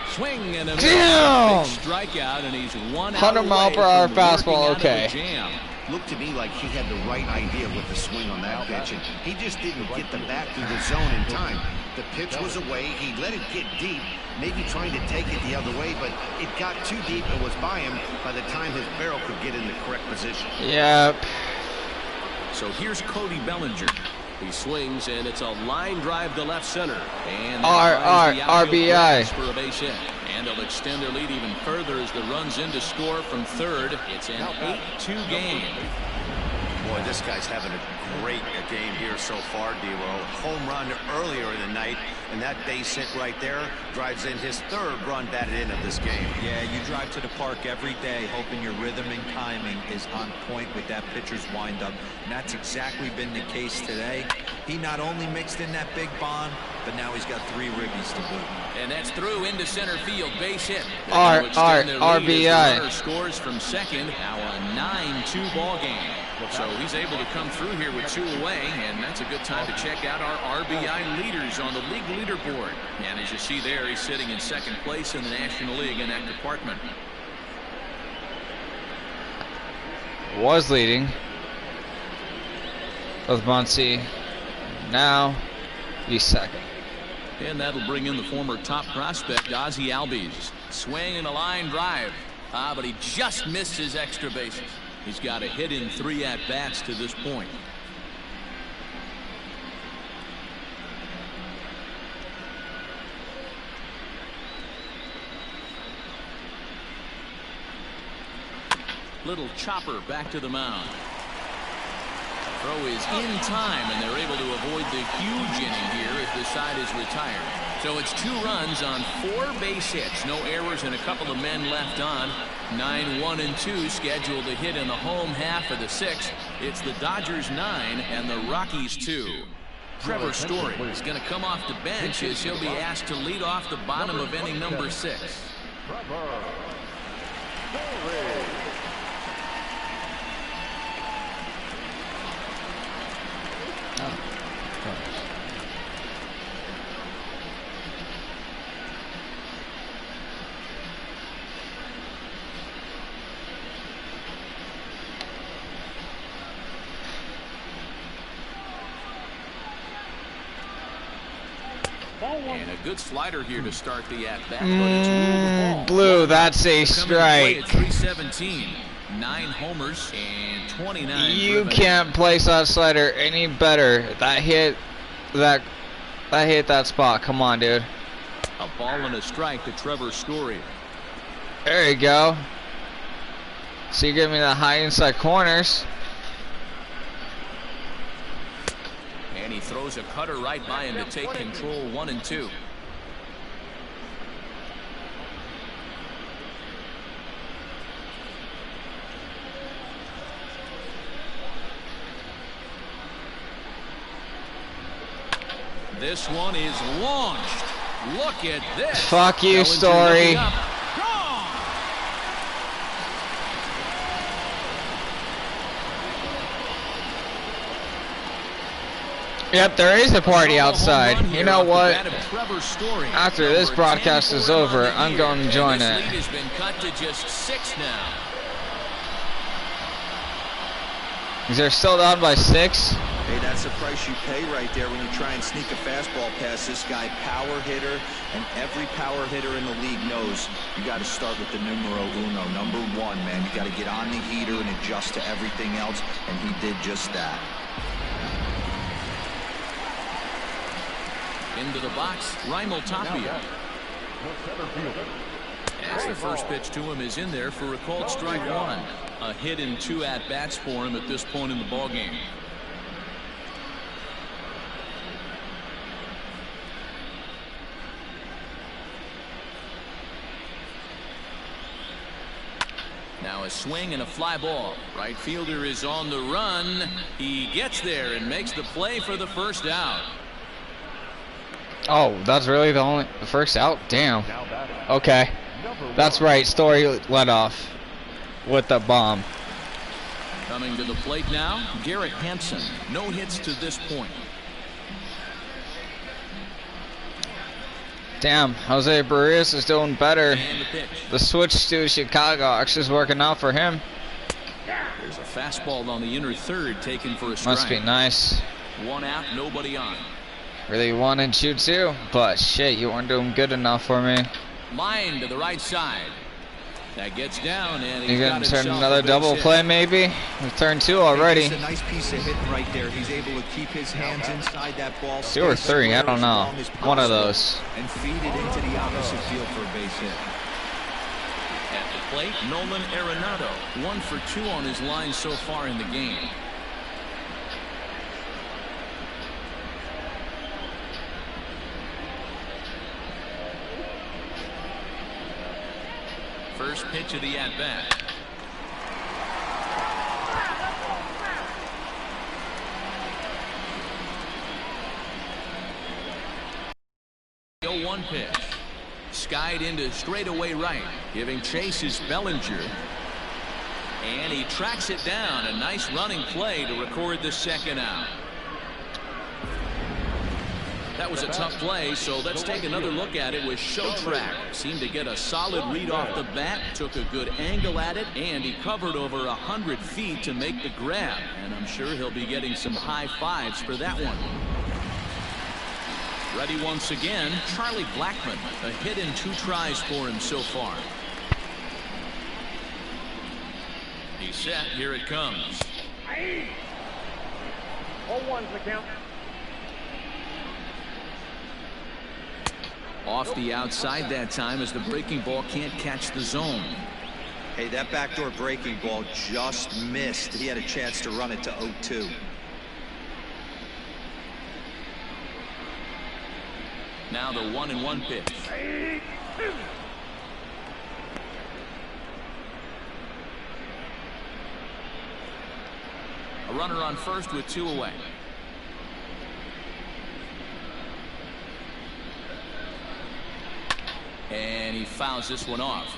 Swing and a damn! Strikeout, and he's 1 out. 100-mile-per-hour fastball, okay. Looked to me like he had the right idea with the swing on that pitch, and he just didn't get the bat through the zone in time. The pitch was away. He let it get deep, maybe trying to take it the other way, but it got too deep and was by him by the time his barrel could get in the correct position. Yep. So here's Cody Bellinger. He swings, and it's a line drive to left center. And RBI. For a base hit. And they'll extend their lead even further as the runs in to score from third. It's an 8-2 game. Boy, this guy's having a great game here so far, Debo. Home run earlier in the night, and that base hit right there drives in his 3rd run batted in of this game. Yeah, you drive to the park every day hoping your rhythm and timing is on point with that pitcher's windup, and that's exactly been the case today. He not only mixed in that big bomb, but now he's got 3 ribbies to boot. And that's through into center field, base hit. RBI. Scores from second. Now a 9-2 ball game. So he's able to come through here with 2 away, and that's a good time to check out our RBI leaders on the league leaderboard. And as you see there, he's sitting in 2nd place in the National League in that department. Was leading with Muncy. Now he's 2nd. And that'll bring in the former top prospect, Ozzie Albies. Swing and a line drive. But he just missed his extra bases. He's got a hit in 3 at-bats to this point. Little chopper back to the mound. Throw is in time, and they're able to avoid the huge inning here as the side is retired. So it's 2 runs on 4 base hits. No errors and a couple of men left on. 9-1-2 scheduled to hit in the home half of the 6th. It's the Dodgers 9 and the Rockies 2. Trevor Story is going to come off the bench as he'll be asked to lead off the bottom of inning number 6. Trevor Story. And a good slider here to start the at-bat. Blue, that's a strike. 317, 9 homers and 29. You can't place that slider any better. That hit that spot. Come on, dude. A ball and a strike to Trevor Story. There you go. So you give me the high inside corners. And he throws a cutter right by him to take control 1-2. This one is launched. Look at this. Fuck you, Story. Yep, there is a party outside. You know what? After this broadcast is over, I'm going to join it. Lead has been cut to just 6 now. Is there still down by 6? Hey, that's the price you pay right there when you try and sneak a fastball past this guy. Power hitter, and every power hitter in the league knows you got to start with the numero uno, number 1, man. You got to get on the heater and adjust to everything else, and he did just that. Into the box, Raimel Tapia. As the first pitch to him is in there for a called strike 1. A hit in 2 at-bats for him at this point in the ballgame. Now a swing and a fly ball. Right fielder is on the run. He gets there and makes the play for the first out. Oh, that's really the first out? Damn. Okay. That's right. Story let off with the bomb. Coming to the plate now, Garrett Hampson. No hits to this point. Damn, Jose Barrios is doing better. The switch to Chicago actually is working out for him. There's a fastball on the inner third taken for a strike. Must be nice. 1 out, nobody on. Really wanted you too, but shit, you weren't doing good enough for me. Line to the right side. That gets down, and he's gonna turn another double play, maybe. We've turned 2 already. It's a nice piece of hitting right there. He's able to keep his hands inside that ball. 2 or 3, I don't know. One of those. And feed it into the opposite field for a base hit. At the plate, Nolan Arenado. 1 for 2 on his line so far in the game. First pitch of the at-bat. The 0-1 pitch. Skied into straightaway right. Giving chase is Bellinger. And he tracks it down. A nice running play to record the second out. That was a tough play, so let's take another look at it with Showtrack. Seemed to get a solid read off the bat, took a good angle at it, and he covered over 100 feet to make the grab. And I'm sure he'll be getting some high fives for that one. Ready once again, Charlie Blackmon. A hit in 2 tries for him so far. He's set, here it comes. 0-1's the count. Off the outside that time as the breaking ball can't catch the zone. Hey, that backdoor breaking ball just missed. He had a chance to run it to 0-2. Now the 1-1 pitch. A runner on first with 2 away. And he fouls this one off.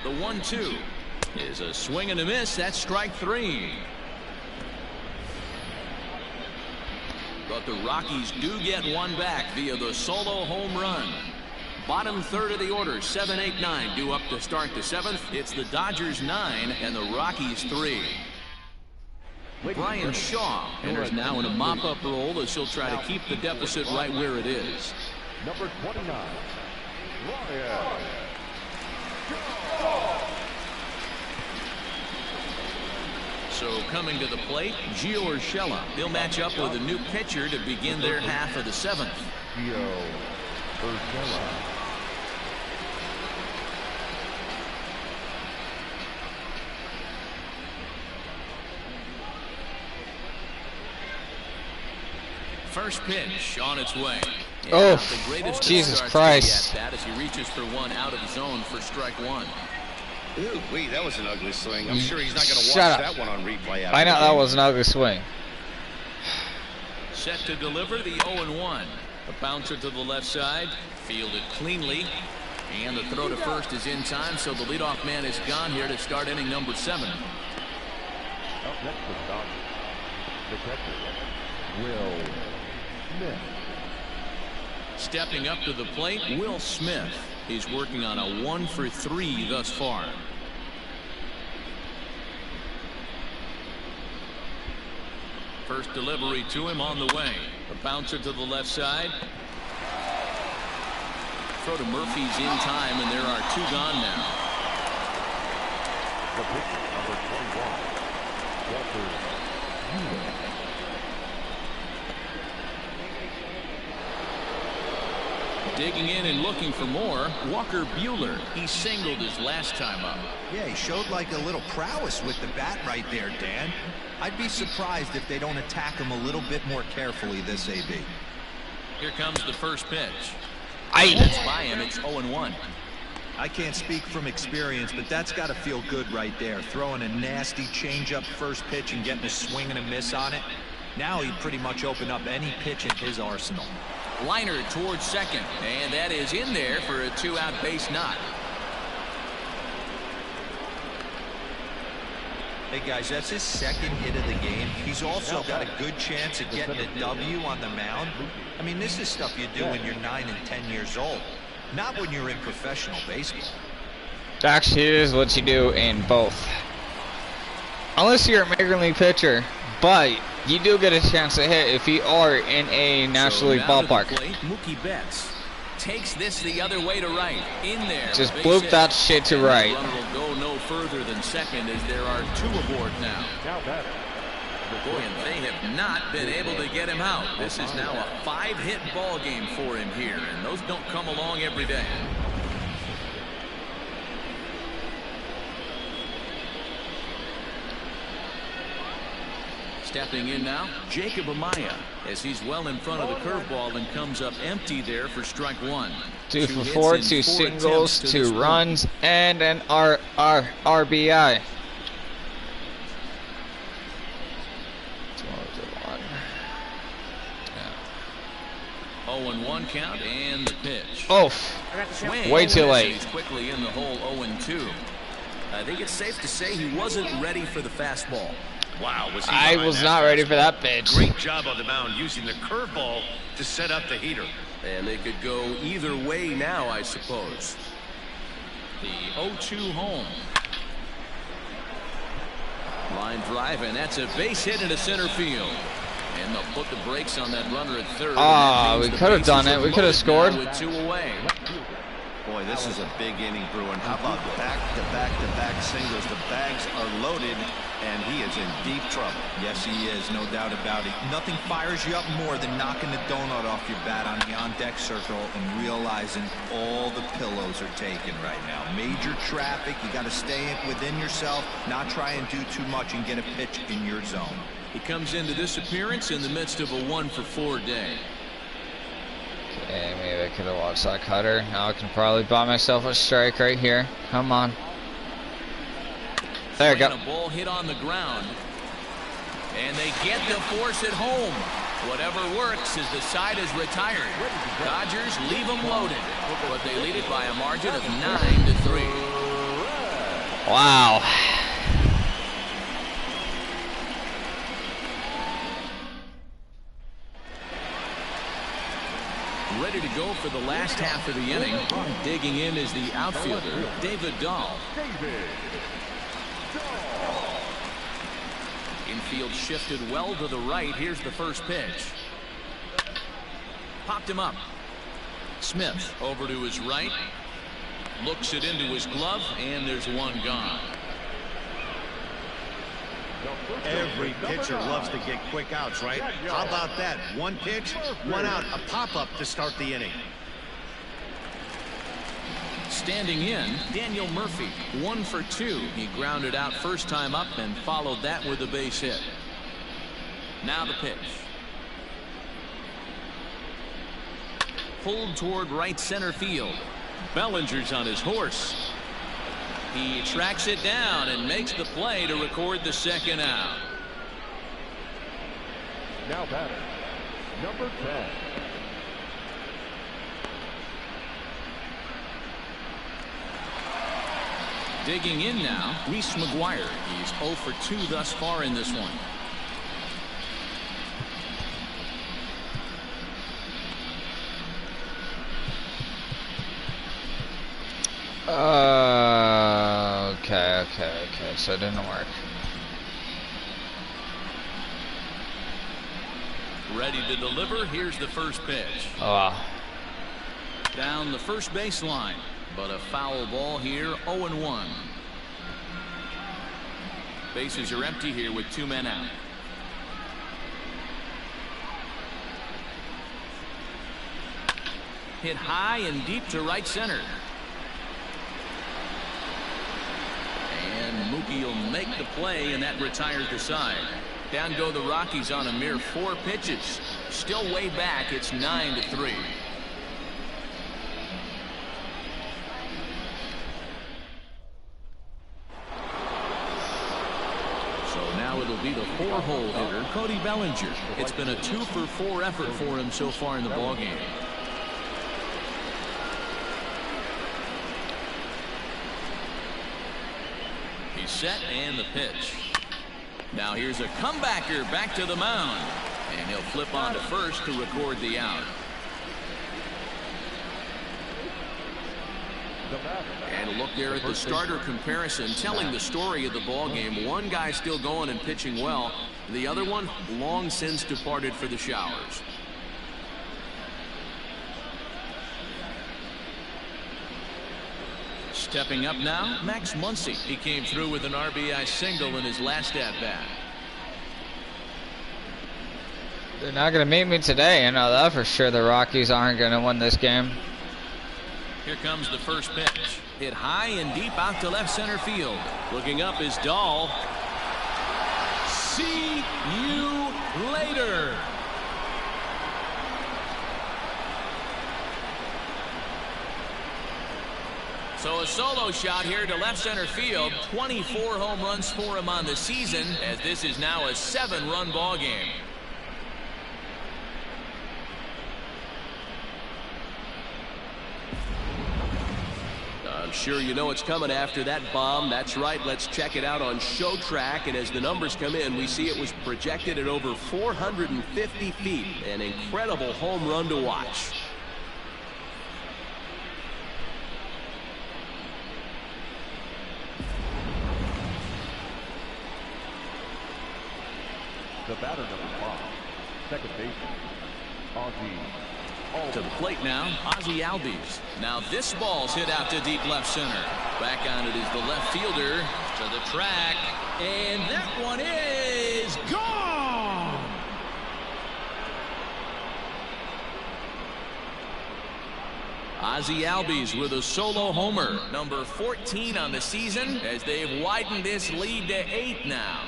The 1-2 is a swing and a miss. That's strike 3. But the Rockies do get one back via the solo home run. Bottom third of the order, 7-8-9 due up to start the 7th. It's the Dodgers 9 and the Rockies 3. Brian Shaw enters now in a mop-up role as he'll try to keep the deficit right where it is. Number 29, Ryan. So coming to the plate, Gio Urshela. He'll match up with a new pitcher to begin their half of the 7th. Gio Urshela. First pitch on its way. Oh, the greatest Jesus Christ. at that as he reaches for one out of the zone for strike 1. Ooh, wait, that was an ugly swing. I'm sure he's not going to watch Shut up. that one on replay. I know that was an ugly swing. Set to deliver the 0-1. A bouncer to the left side, fielded cleanly, and the throw to first is in time, so the leadoff man is gone here to start inning number 7. Up next for the Dodgers, the catcher, Will Smith. Stepping up to the plate, Will Smith. He's working on a 1 for 3 thus far. First delivery to him on the way. A bouncer to the left side. Throw to Murphy's in time, and there are 2 gone now. The pitcher, number 21, Walter Buehler. Digging in and looking for more, Walker Buehler. He singled his last time up. Yeah, he showed like a little prowess with the bat right there, Dan. I'd be surprised if they don't attack him a little bit more carefully this AB. Here comes the first pitch. That's by him. It's 0-1. I can't speak from experience, but that's got to feel good right there. Throwing a nasty changeup first pitch and getting a swing and a miss on it. Now he'd pretty much open up any pitch in his arsenal. Liner towards second, and that is in there for a 2-out base knock. Hey guys, that's his second hit of the game. He's also got a good chance at getting a W on the mound. I mean, this is stuff you do when you're 9 and 10 years old, not when you're in professional baseball. Actually, it is what you do in both. Unless you're a major league pitcher, but you do get a chance to hit if you are in a National League ballpark. Mookie Betts takes this the other way to right. In there. Just bloop that shit to right. The runner will go no further than second as there are 2 aboard now. Now that. Boy, and they have not been able to get him out. This is now a 5-hit ball game for him here, and those don't come along every day. Stepping in now, Jacob Amaya, as he's well in front of the curveball and comes up empty there for strike 1. 2 for 4, 2 singles, 2 runs, and an RBI. 0-1 count and the pitch. Oh, Swing. way too late. He's quickly in the hole. 0-2. I think it's safe to say he wasn't ready for the fastball. Wow, was he I was not ready for that pitch. Great job on the mound using the curveball to set up the heater. And they could go either way now, I suppose. The 0-2 home. Line drive, and that's a base hit into center field. And they'll put the brakes on that runner at third. We could have done it. We could have scored. With 2 away. Boy, this is a big inning, Bruin. How about back-to-back-to-back singles? The bags are loaded, and he is in deep trouble. Yes, he is, no doubt about it. Nothing fires you up more than knocking the donut off your bat on the on-deck circle and realizing all the pillows are taken right now. Major traffic. You got to stay within yourself, not try and do too much and get a pitch in your zone. He comes into this appearance in the midst of a 1-for-4 day. Okay, maybe I could have watched that cutter. Now I can probably buy myself a strike right here. Come on. There you go. A ball hit on the ground. And they get the force at home. Whatever works as the side is retired. Dodgers leave them loaded. But they lead it by a margin of 9-3. Wow. Ready to go for the last half of the inning. Digging in is the outfielder, David Dahl. Infield shifted well to the right. Here's the first pitch. Popped him up. Smith over to his right. Looks it into his glove, and there's one gone. Every pitcher loves to get quick outs, right? How about that? One pitch, one out, a pop-up to start the inning. Standing in, Daniel Murphy, 1 for 2. He grounded out first time up and followed that with a base hit. Now the pitch. Pulled toward right center field. Bellinger's on his horse. He tracks it down and makes the play to record the second out. Now batter, number 10. Digging in now, Reese McGuire. He's 0 for 2 thus far in this one. Okay, so it didn't work. Ready to deliver. Here's the first pitch. Oh, wow. Down the first baseline, but a foul ball here, 0-1. Bases are empty here with 2 men out. Hit high and deep to right center. And Mookie will make the play, and that retires the side. Down go the Rockies on a mere 4 pitches. Still way back. It's 9-3. So now it'll be the 4-hole hitter, Cody Bellinger. It's been a 2-for-4 effort for him so far in the ballgame. He's set, and the pitch. Now here's a comebacker back to the mound, and he'll flip on to first to record the out. And a look there at the starter comparison, telling the story of the ball game. One guy still going and pitching well, the other one long since departed for the showers. Stepping up now, Max Muncy. He came through with an RBI single in his last at-bat. They're not going to meet me today. I know that for sure. The Rockies aren't going to win this game. Here comes the first pitch. Hit high and deep out to left center field. Looking up is Dahl. See you later. So a solo shot here to left center field. 24 home runs for him on the season, as this is now a 7-run ball game. I'm sure you know what's coming after that bomb. That's right. Let's check it out on Show Track. And as the numbers come in, we see it was projected at over 450 feet. An incredible home run to watch. The batter, number 5, second baseman, Ozzie To the plate now, Ozzie Albies. Now this ball's hit out to deep left center. Back on it is the left fielder to the track. And that one is gone! Ozzie Albies with a solo homer. Number 14 on the season as they've widened this lead to 8 now.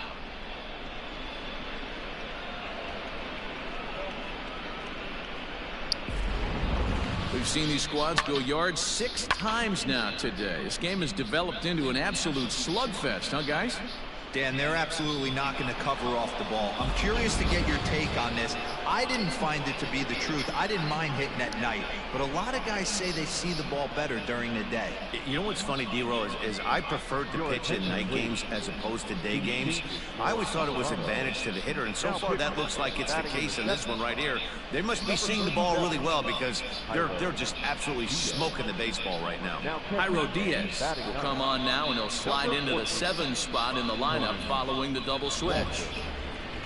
We've seen these squads go yards 6 times now today. This game has developed into an absolute slugfest, huh, guys? Dan, they're absolutely not going to cover off the ball. I'm curious to get your take on this. I didn't find it to be the truth. I didn't mind hitting at night, but a lot of guys say they see the ball better during the day. You know what's funny, D-Row, is I preferred to pitch in night games as opposed to day games. I always thought it was advantage to the hitter, and so far that looks like it's the case in this one right here. They must be seeing the ball really well because they're just absolutely smoking the baseball right now. Jairo Diaz will come on now, and he'll slide into the 7 spot in the lineup following the double switch.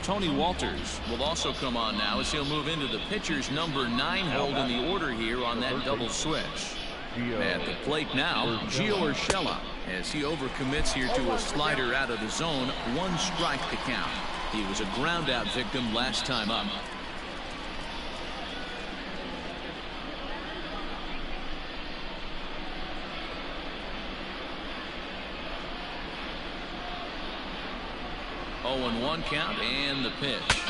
Tony Walters will also come on now as he'll move into the pitcher's number 9 hold in the order here on that double switch. At the plate now, Gio Urshela as he overcommits here to a slider out of the zone. 1 strike to count. He was a ground out victim last time up. Oh, and 1 count and the pitch.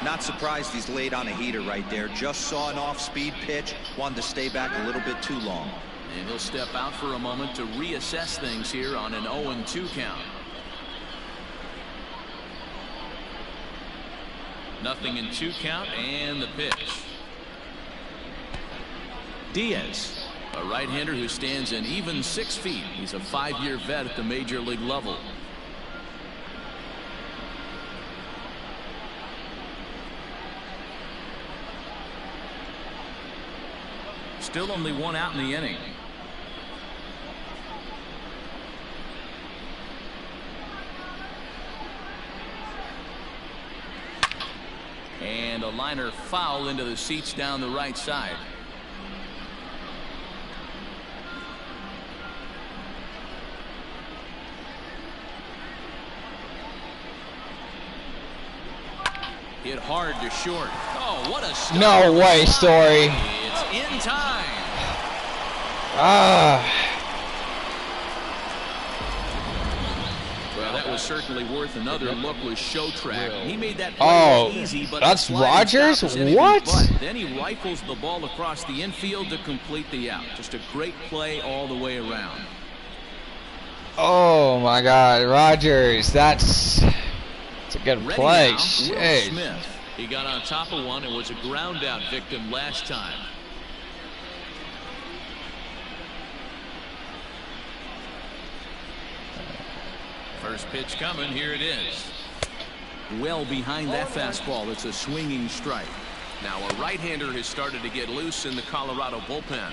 Not surprised he's laid on a heater right there. Just saw an off-speed pitch, wanted to stay back a little bit too long. And he'll step out for a moment to reassess things here on an 0-2 count. Nothing in 2 count and the pitch. Diaz, a right-hander who stands an even 6 feet. He's a 5-year vet at the major league level. Still only 1 out in the inning. And a liner foul into the seats down the right side. Hit hard to short. Oh, what a start. No way, Story. It's in time. Well, that was certainly worth another look with show track. He made that play easy, but that's Rogers? What? Then he rifles the ball across the infield to complete the out. Just a great play all the way around. Oh my God, Rogers, that's a good play. Shit. Smith. He got on top of one and was a ground out victim last time. First pitch coming. Here it is. Well behind that fastball. It's a swinging strike. Now a right-hander has started to get loose in the Colorado bullpen.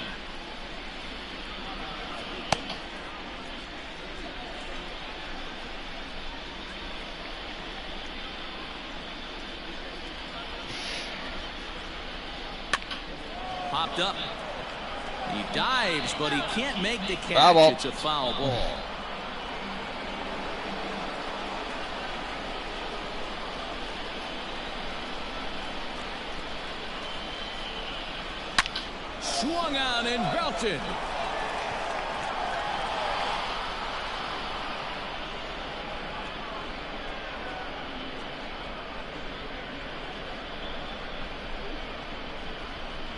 Popped up. He dives, but he can't make the catch. It's a foul ball. Swung on and belted.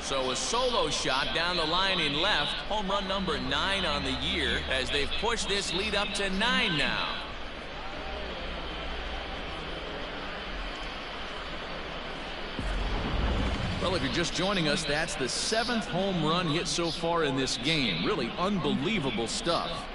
So a solo shot down the line in left. Home run number 9 on the year as they've pushed this lead up to 9 now. Well, if you're just joining us, that's the 7th home run hit so far in this game. Really unbelievable stuff.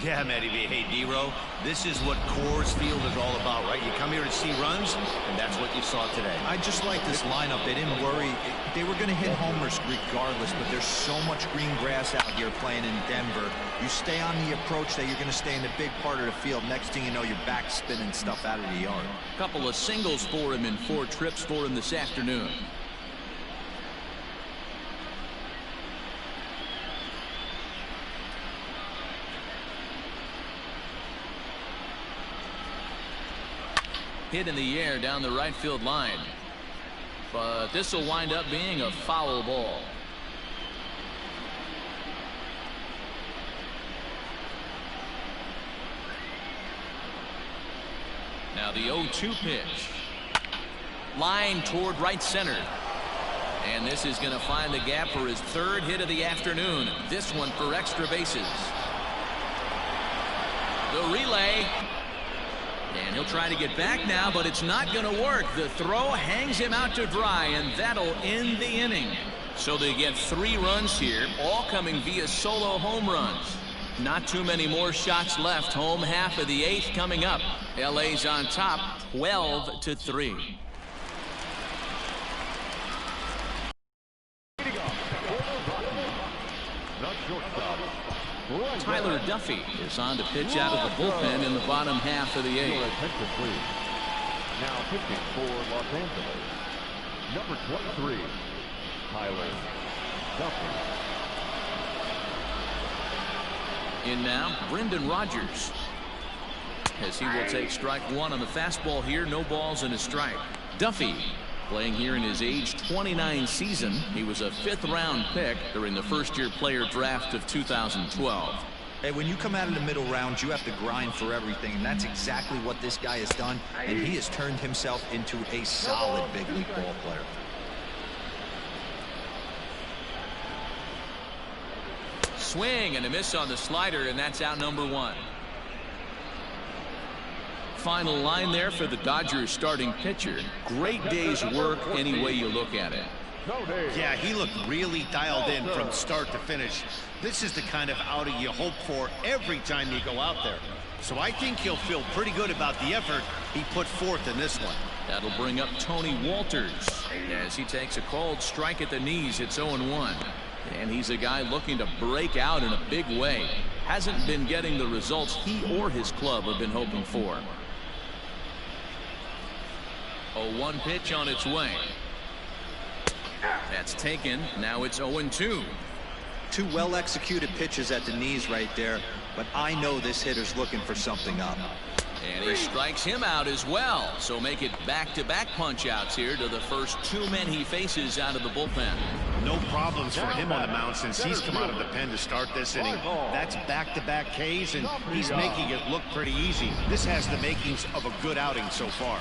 Yeah, Matty B. Hey, D-Row, this is what Coors Field is all about, right? You come here to see runs, and that's what you saw today. I just like this lineup. They didn't worry. They were going to hit homers regardless, but there's so much green grass out here playing in Denver. You stay on the approach that you're going to stay in the big part of the field. Next thing you know, you're back spinning stuff out of the yard. Couple of singles for him and 4 trips for him this afternoon. Hit in the air down the right field line. But this will wind up being a foul ball. Now the 0-2 pitch. Line toward right center. And this is going to find the gap for his 3rd hit of the afternoon. This one for extra bases. The relay. And he'll try to get back now, but it's not going to work. The throw hangs him out to dry, and that'll end the inning. So they get 3 runs here, all coming via solo home runs. Not too many more shots left. Home half of the 8th coming up. LA's on top, 12-3. Tyler Duffy is on to pitch out of the bullpen in the bottom half of the 8th. Now pitching for Los Angeles, number 23, Tyler Duffy. In now, Brendan Rodgers. As he will take strike 1 on the fastball here. No balls and a strike. Duffy playing here in his age 29 season. He was a 5th round pick during the first-year player draft of 2012. Hey, when you come out of the middle rounds, you have to grind for everything, and that's exactly what this guy has done, and he has turned himself into a solid big league ball player. Swing and a miss on the slider, and that's out number 1. Final line there for the Dodgers starting pitcher. Great day's work any way you look at it. Yeah, he looked really dialed in from start to finish. This is the kind of outing you hope for every time you go out there. So I think he'll feel pretty good about the effort he put forth in this one. That'll bring up Tony Walters as he takes a called strike at the knees. It's 0-1. And he's a guy looking to break out in a big way. Hasn't been getting the results he or his club have been hoping for. 0-1 pitch on its way. That's taken. Now it's 0-2. 2 well-executed pitches at the knees right there, but I know this hitter's looking for something up. And he strikes him out as well. So make it back-to-back punch-outs here to the first 2 men he faces out of the bullpen. No problems for him on the mound since he's come out of the pen to start this inning. That's back-to-back Ks, and he's making it look pretty easy. This has the makings of a good outing so far.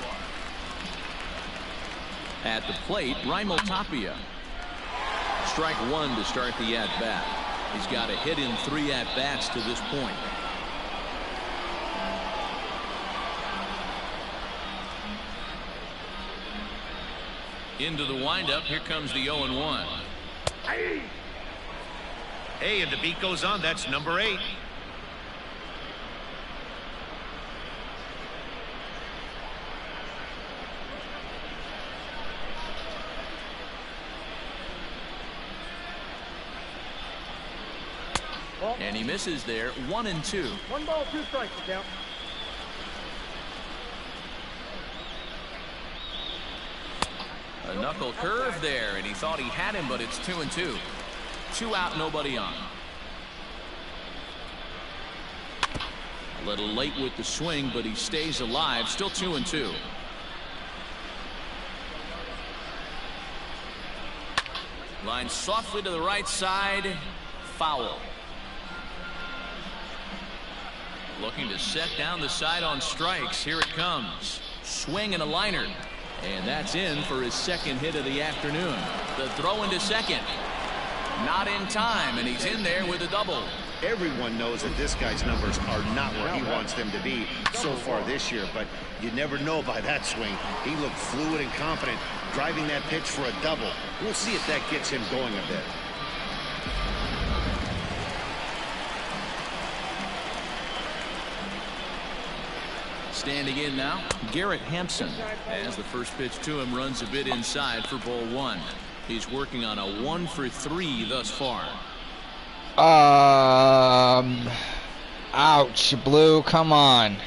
At the plate, Raimel Tapia. Strike 1 to start the at-bat. He's got a hit in 3 at-bats to this point. Into the windup. Here comes the 0-1. Hey, and the beat goes on. That's number 8. And he misses there. 1-2. 1 ball, 2 strikes to count. A knuckle curve there, and he thought he had him, but it's 2-2. 2 out, nobody on. A little late with the swing, but he stays alive. Still 2-2. Line softly to the right side. Foul. Looking to set down the side on strikes. Here it comes. Swing and a liner. And that's in for his 2nd hit of the afternoon. The throw into second. Not in time, and he's in there with a double. Everyone knows that this guy's numbers are not where he wants them to be so far this year, but you never know by that swing. He looked fluid and confident, driving that pitch for a double. We'll see if that gets him going a bit. Standing in now, Garrett Hampson. As the first pitch to him runs a bit inside for ball 1. He's working on a 1 for 3 thus far. Ouch, Blue, come on.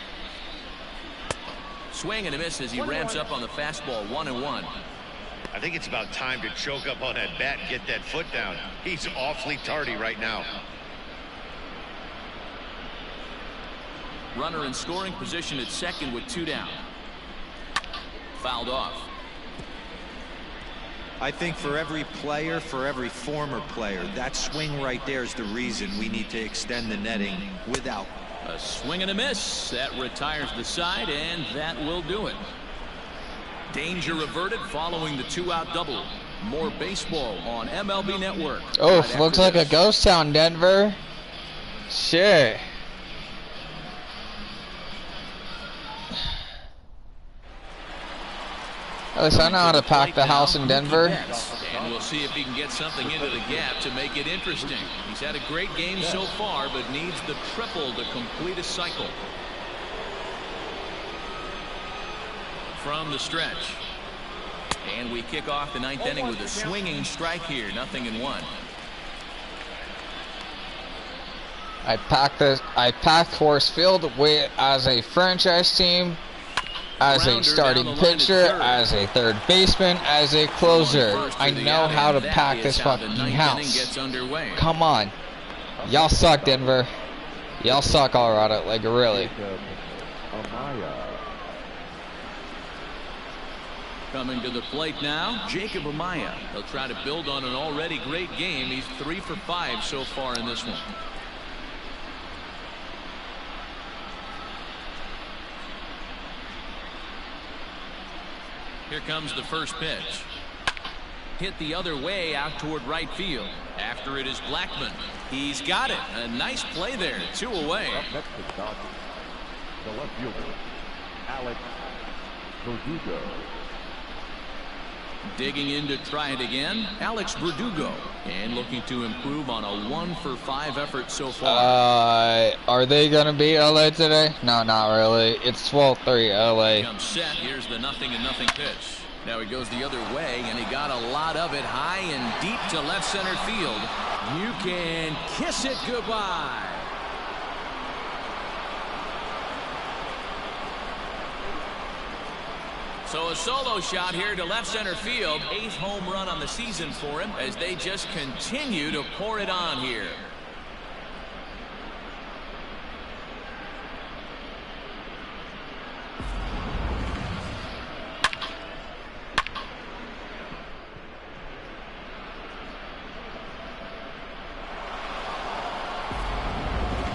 Swing and a miss as he ramps up on the fastball. 1-1. I think it's about time to choke up on that bat and get that foot down. He's awfully tardy right now. Runner in scoring position at second with 2 down. Fouled off. I think for every player, for every former player, that swing right there is the reason we need to extend the netting without. A swing and a miss. That retires the side, and that will do it. Danger averted following the 2-out double. More baseball on MLB Network. Oh, right, looks like a ghost town, Denver. Shit. At least I know how to pack the house in Denver. And we'll see if he can get something into the gap to make it interesting. He's had a great game so far, but needs the triple to complete a cycle. From the stretch. And we kick off the 9th inning with a swinging strike here. 0-1. I packed Force Field as a franchise team, as a starting pitcher, as a third baseman, as a closer. I know how to pack this fucking house. Come on. Y'all suck, Denver. Y'all suck, Colorado. Like, really. Coming to the plate now, Jacob Amaya. He'll try to build on an already great game. He's 3 for 5 so far in this one. Here comes the first pitch. Hit the other way out toward right field. After it is Blackman. He's got it. A nice play there. 2 away. Up next is Dodgers. The left fielder, Alex Verdugo. Digging in to try it again, Alex Verdugo. And looking to improve on a 1 for 5 effort so far. Are they going to beat LA today? No, not really. It's 12-3 LA. Comes set. Here's the 0-0 pitch. Now he goes the other way, and he got a lot of it high and deep to left center field. You can kiss it goodbye. So a solo shot here to left center field. 8th home run on the season for him as they just continue to pour it on here.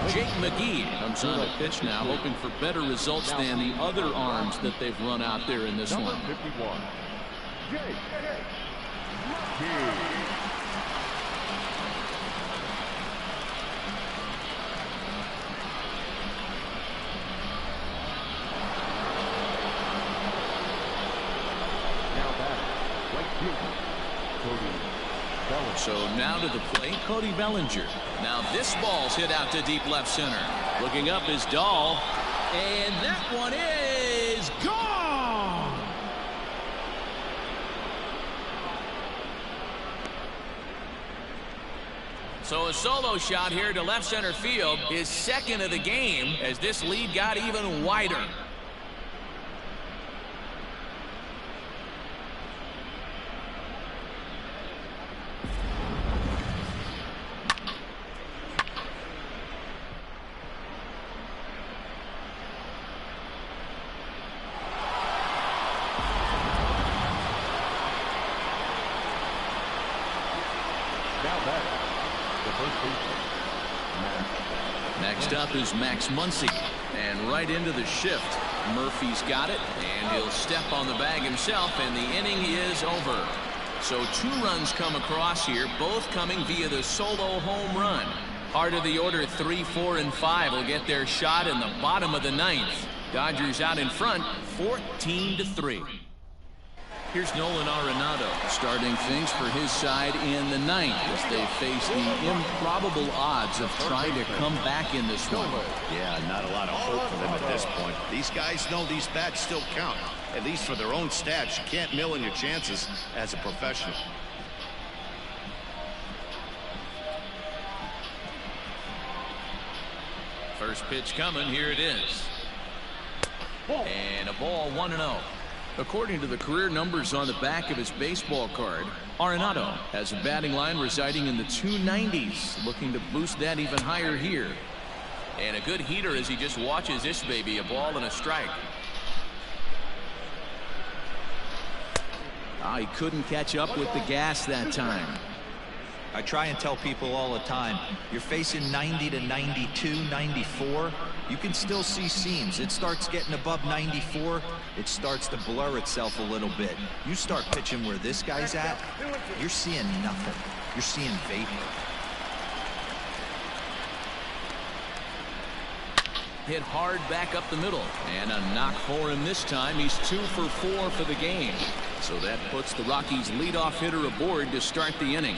Jake McGee comes on the pitch now, hoping for better results than the other arms that they've run out there in this one. Number 51, Jake McGee. So now to the plate, Cody Bellinger. Now this ball's hit out to deep left center. Looking up is Dahl, and that one is gone. So a solo shot here to left center field, his second of the game, as this lead got even wider. Next up is Max Muncy, and right into the shift. Murphy's got it, and he'll step on the bag himself, and the inning is over. So 2 runs come across here, both coming via the solo home run. Heart of the order 3, 4, and 5 will get their shot in the bottom of the 9th. Dodgers out in front, 14-3. Here's Nolan Arenado starting things for his side in the ninth as they face the improbable odds of trying to come back in this one. Yeah, not a lot of hope for them at this point. These guys know these bats still count, at least for their own stats. You can't mill in your chances as a professional. First pitch coming. Here it is. And a ball, 1-0. According to the career numbers on the back of his baseball card, Arenado has a batting line residing in the 290s, looking to boost that even higher here. And a good heater as he just watches this baby, a ball and a strike. He couldn't catch up with the gas that time. I try and tell people all the time, you're facing 90 to 92, 94. You can still see seams. It starts getting above 94. It starts to blur itself a little bit. You start pitching where this guy's at, you're seeing nothing. You're seeing vapor. Hit hard back up the middle. And a knock for him this time. He's 2 for 4 for the game. So that puts the Rockies' leadoff hitter aboard to start the inning.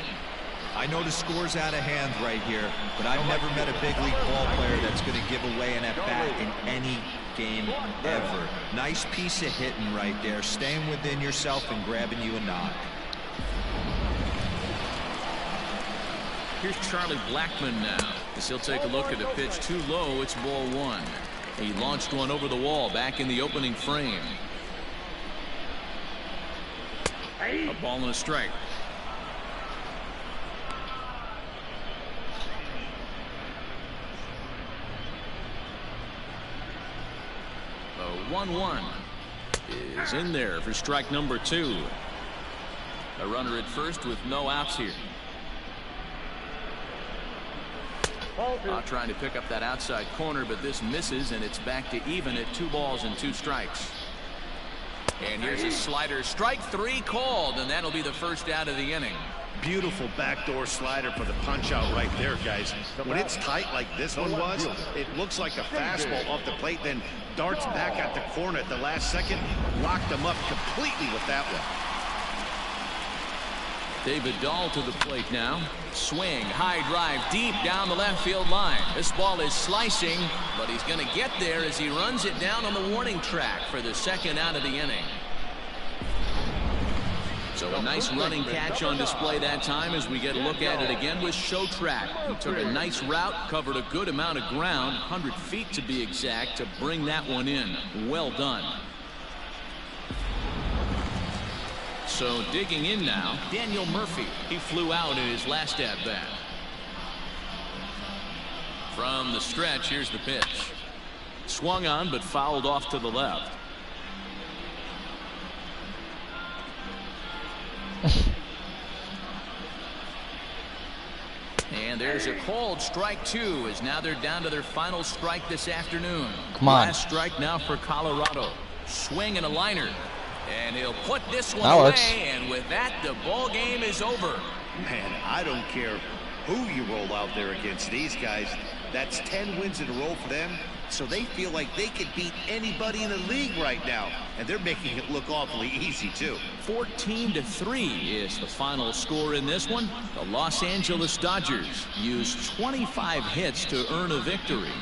I know the score's out of hand right here, but I've never met a big league ball player that's going to give away an at-bat in any game ever. Nice piece of hitting right there, staying within yourself and grabbing you a knock. Here's Charlie Blackmon now, as he'll take a look at the pitch too low. It's ball 1. He launched one over the wall back in the opening frame. A ball and a strike. The 1-1 is in there for strike number 2. A runner at first with no outs here. Trying to pick up that outside corner, but this misses, and it's back to even at 2 balls and 2 strikes. And here's a slider. Strike 3 called, and that'll be the first out of the inning. Beautiful backdoor slider for the punch out right there, guys. When it's tight like this one was, it looks like a fastball off the plate, then darts back at the corner at the last second. Locked him up completely with that one. David Dahl to the plate now. Swing, high drive, deep down the left field line. This ball is slicing, but he's going to get there as he runs it down on the warning track for the second out of the inning. So a nice running catch on display that time as we get a look at it again with Show Track. He took a nice route, covered a good amount of ground, 100 feet to be exact, to bring that one in. Well done. So digging in now, Daniel Murphy. He flew out in his last at-bat. From the stretch, here's the pitch. Swung on, but fouled off to the left. And there's a called strike 2 as now they're down to their final strike this afternoon. Come on. Last strike now for Colorado. Swing and a liner. And he'll put this one away, and with that, the ball game is over. Man, I don't care who you roll out there against these guys. That's 10 wins in a row for them, so they feel like they could beat anybody in the league right now, and they're making it look awfully easy too. 14-3 is the final score in this one. The Los Angeles Dodgers used 25 hits to earn a victory.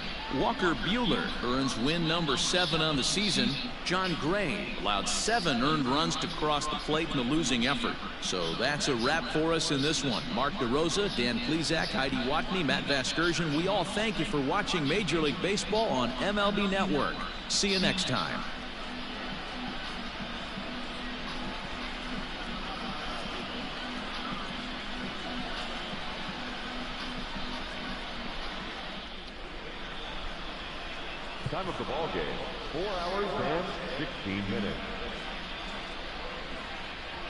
Walker Buehler earns win number 7 on the season. John Gray allowed 7 earned runs to cross the plate in the losing effort. So that's a wrap for us in this one. Mark DeRosa, Dan Plesac, Heidi Watney, Matt Vasgersian. We all thank you for watching Major League Baseball on MLB Network. See you next time. Time of the ball game, 4 hours and 16 minutes.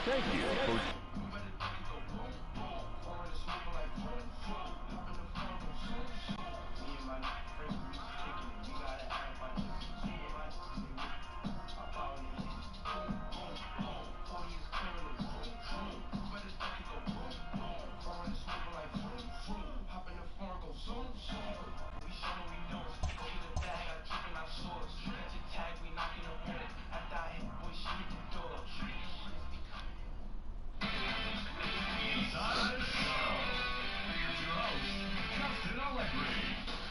Thank you for...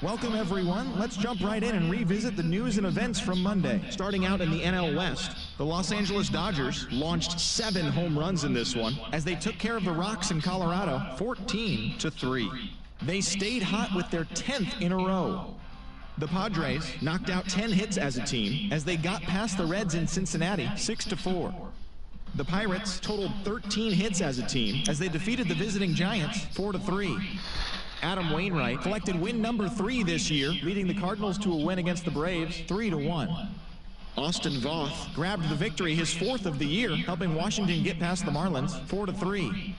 Welcome, everyone. Let's jump right in and revisit the news and events from Monday. Starting out in the NL West, the Los Angeles Dodgers launched 7 home runs in this one as they took care of the Rocks in Colorado 14-3. They stayed hot with their 10th in a row. The Padres knocked out 10 hits as a team as they got past the Reds in Cincinnati 6-4. The Pirates totaled 13 hits as a team as they defeated the visiting Giants 4-3. Adam Wainwright collected win number 3 this year, leading the Cardinals to a win against the Braves 3-1. Austin Voth grabbed the victory, his 4th of the year, helping Washington get past the Marlins 4-3.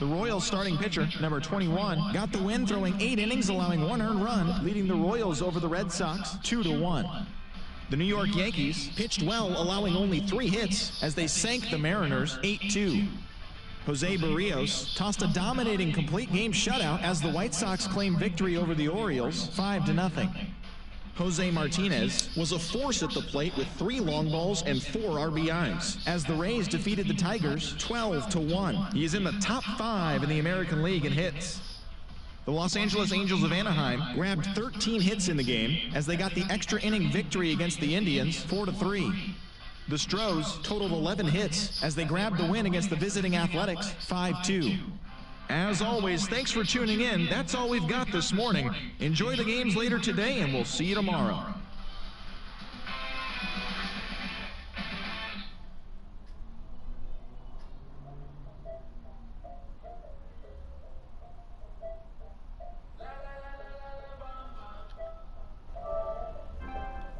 The Royals starting pitcher, number 21, got the win, throwing 8 innings, allowing 1 earned run, leading the Royals over the Red Sox 2-1. The New York Yankees pitched well, allowing only 3 hits as they sank the Mariners 8-2. Jose Barrios tossed a dominating complete game shutout as the White Sox claimed victory over the Orioles 5-0. Jose Martinez was a force at the plate with 3 long balls and 4 RBIs as the Rays defeated the Tigers 12-1. He is in the top 5 in the American League in hits. The Los Angeles Angels of Anaheim grabbed 13 hits in the game as they got the extra inning victory against the Indians 4-3. The Stros totaled 11 hits as they grabbed the win against the visiting Athletics 5-2. As always, thanks for tuning in. That's all we've got this morning. Enjoy the games later today, and we'll see you tomorrow.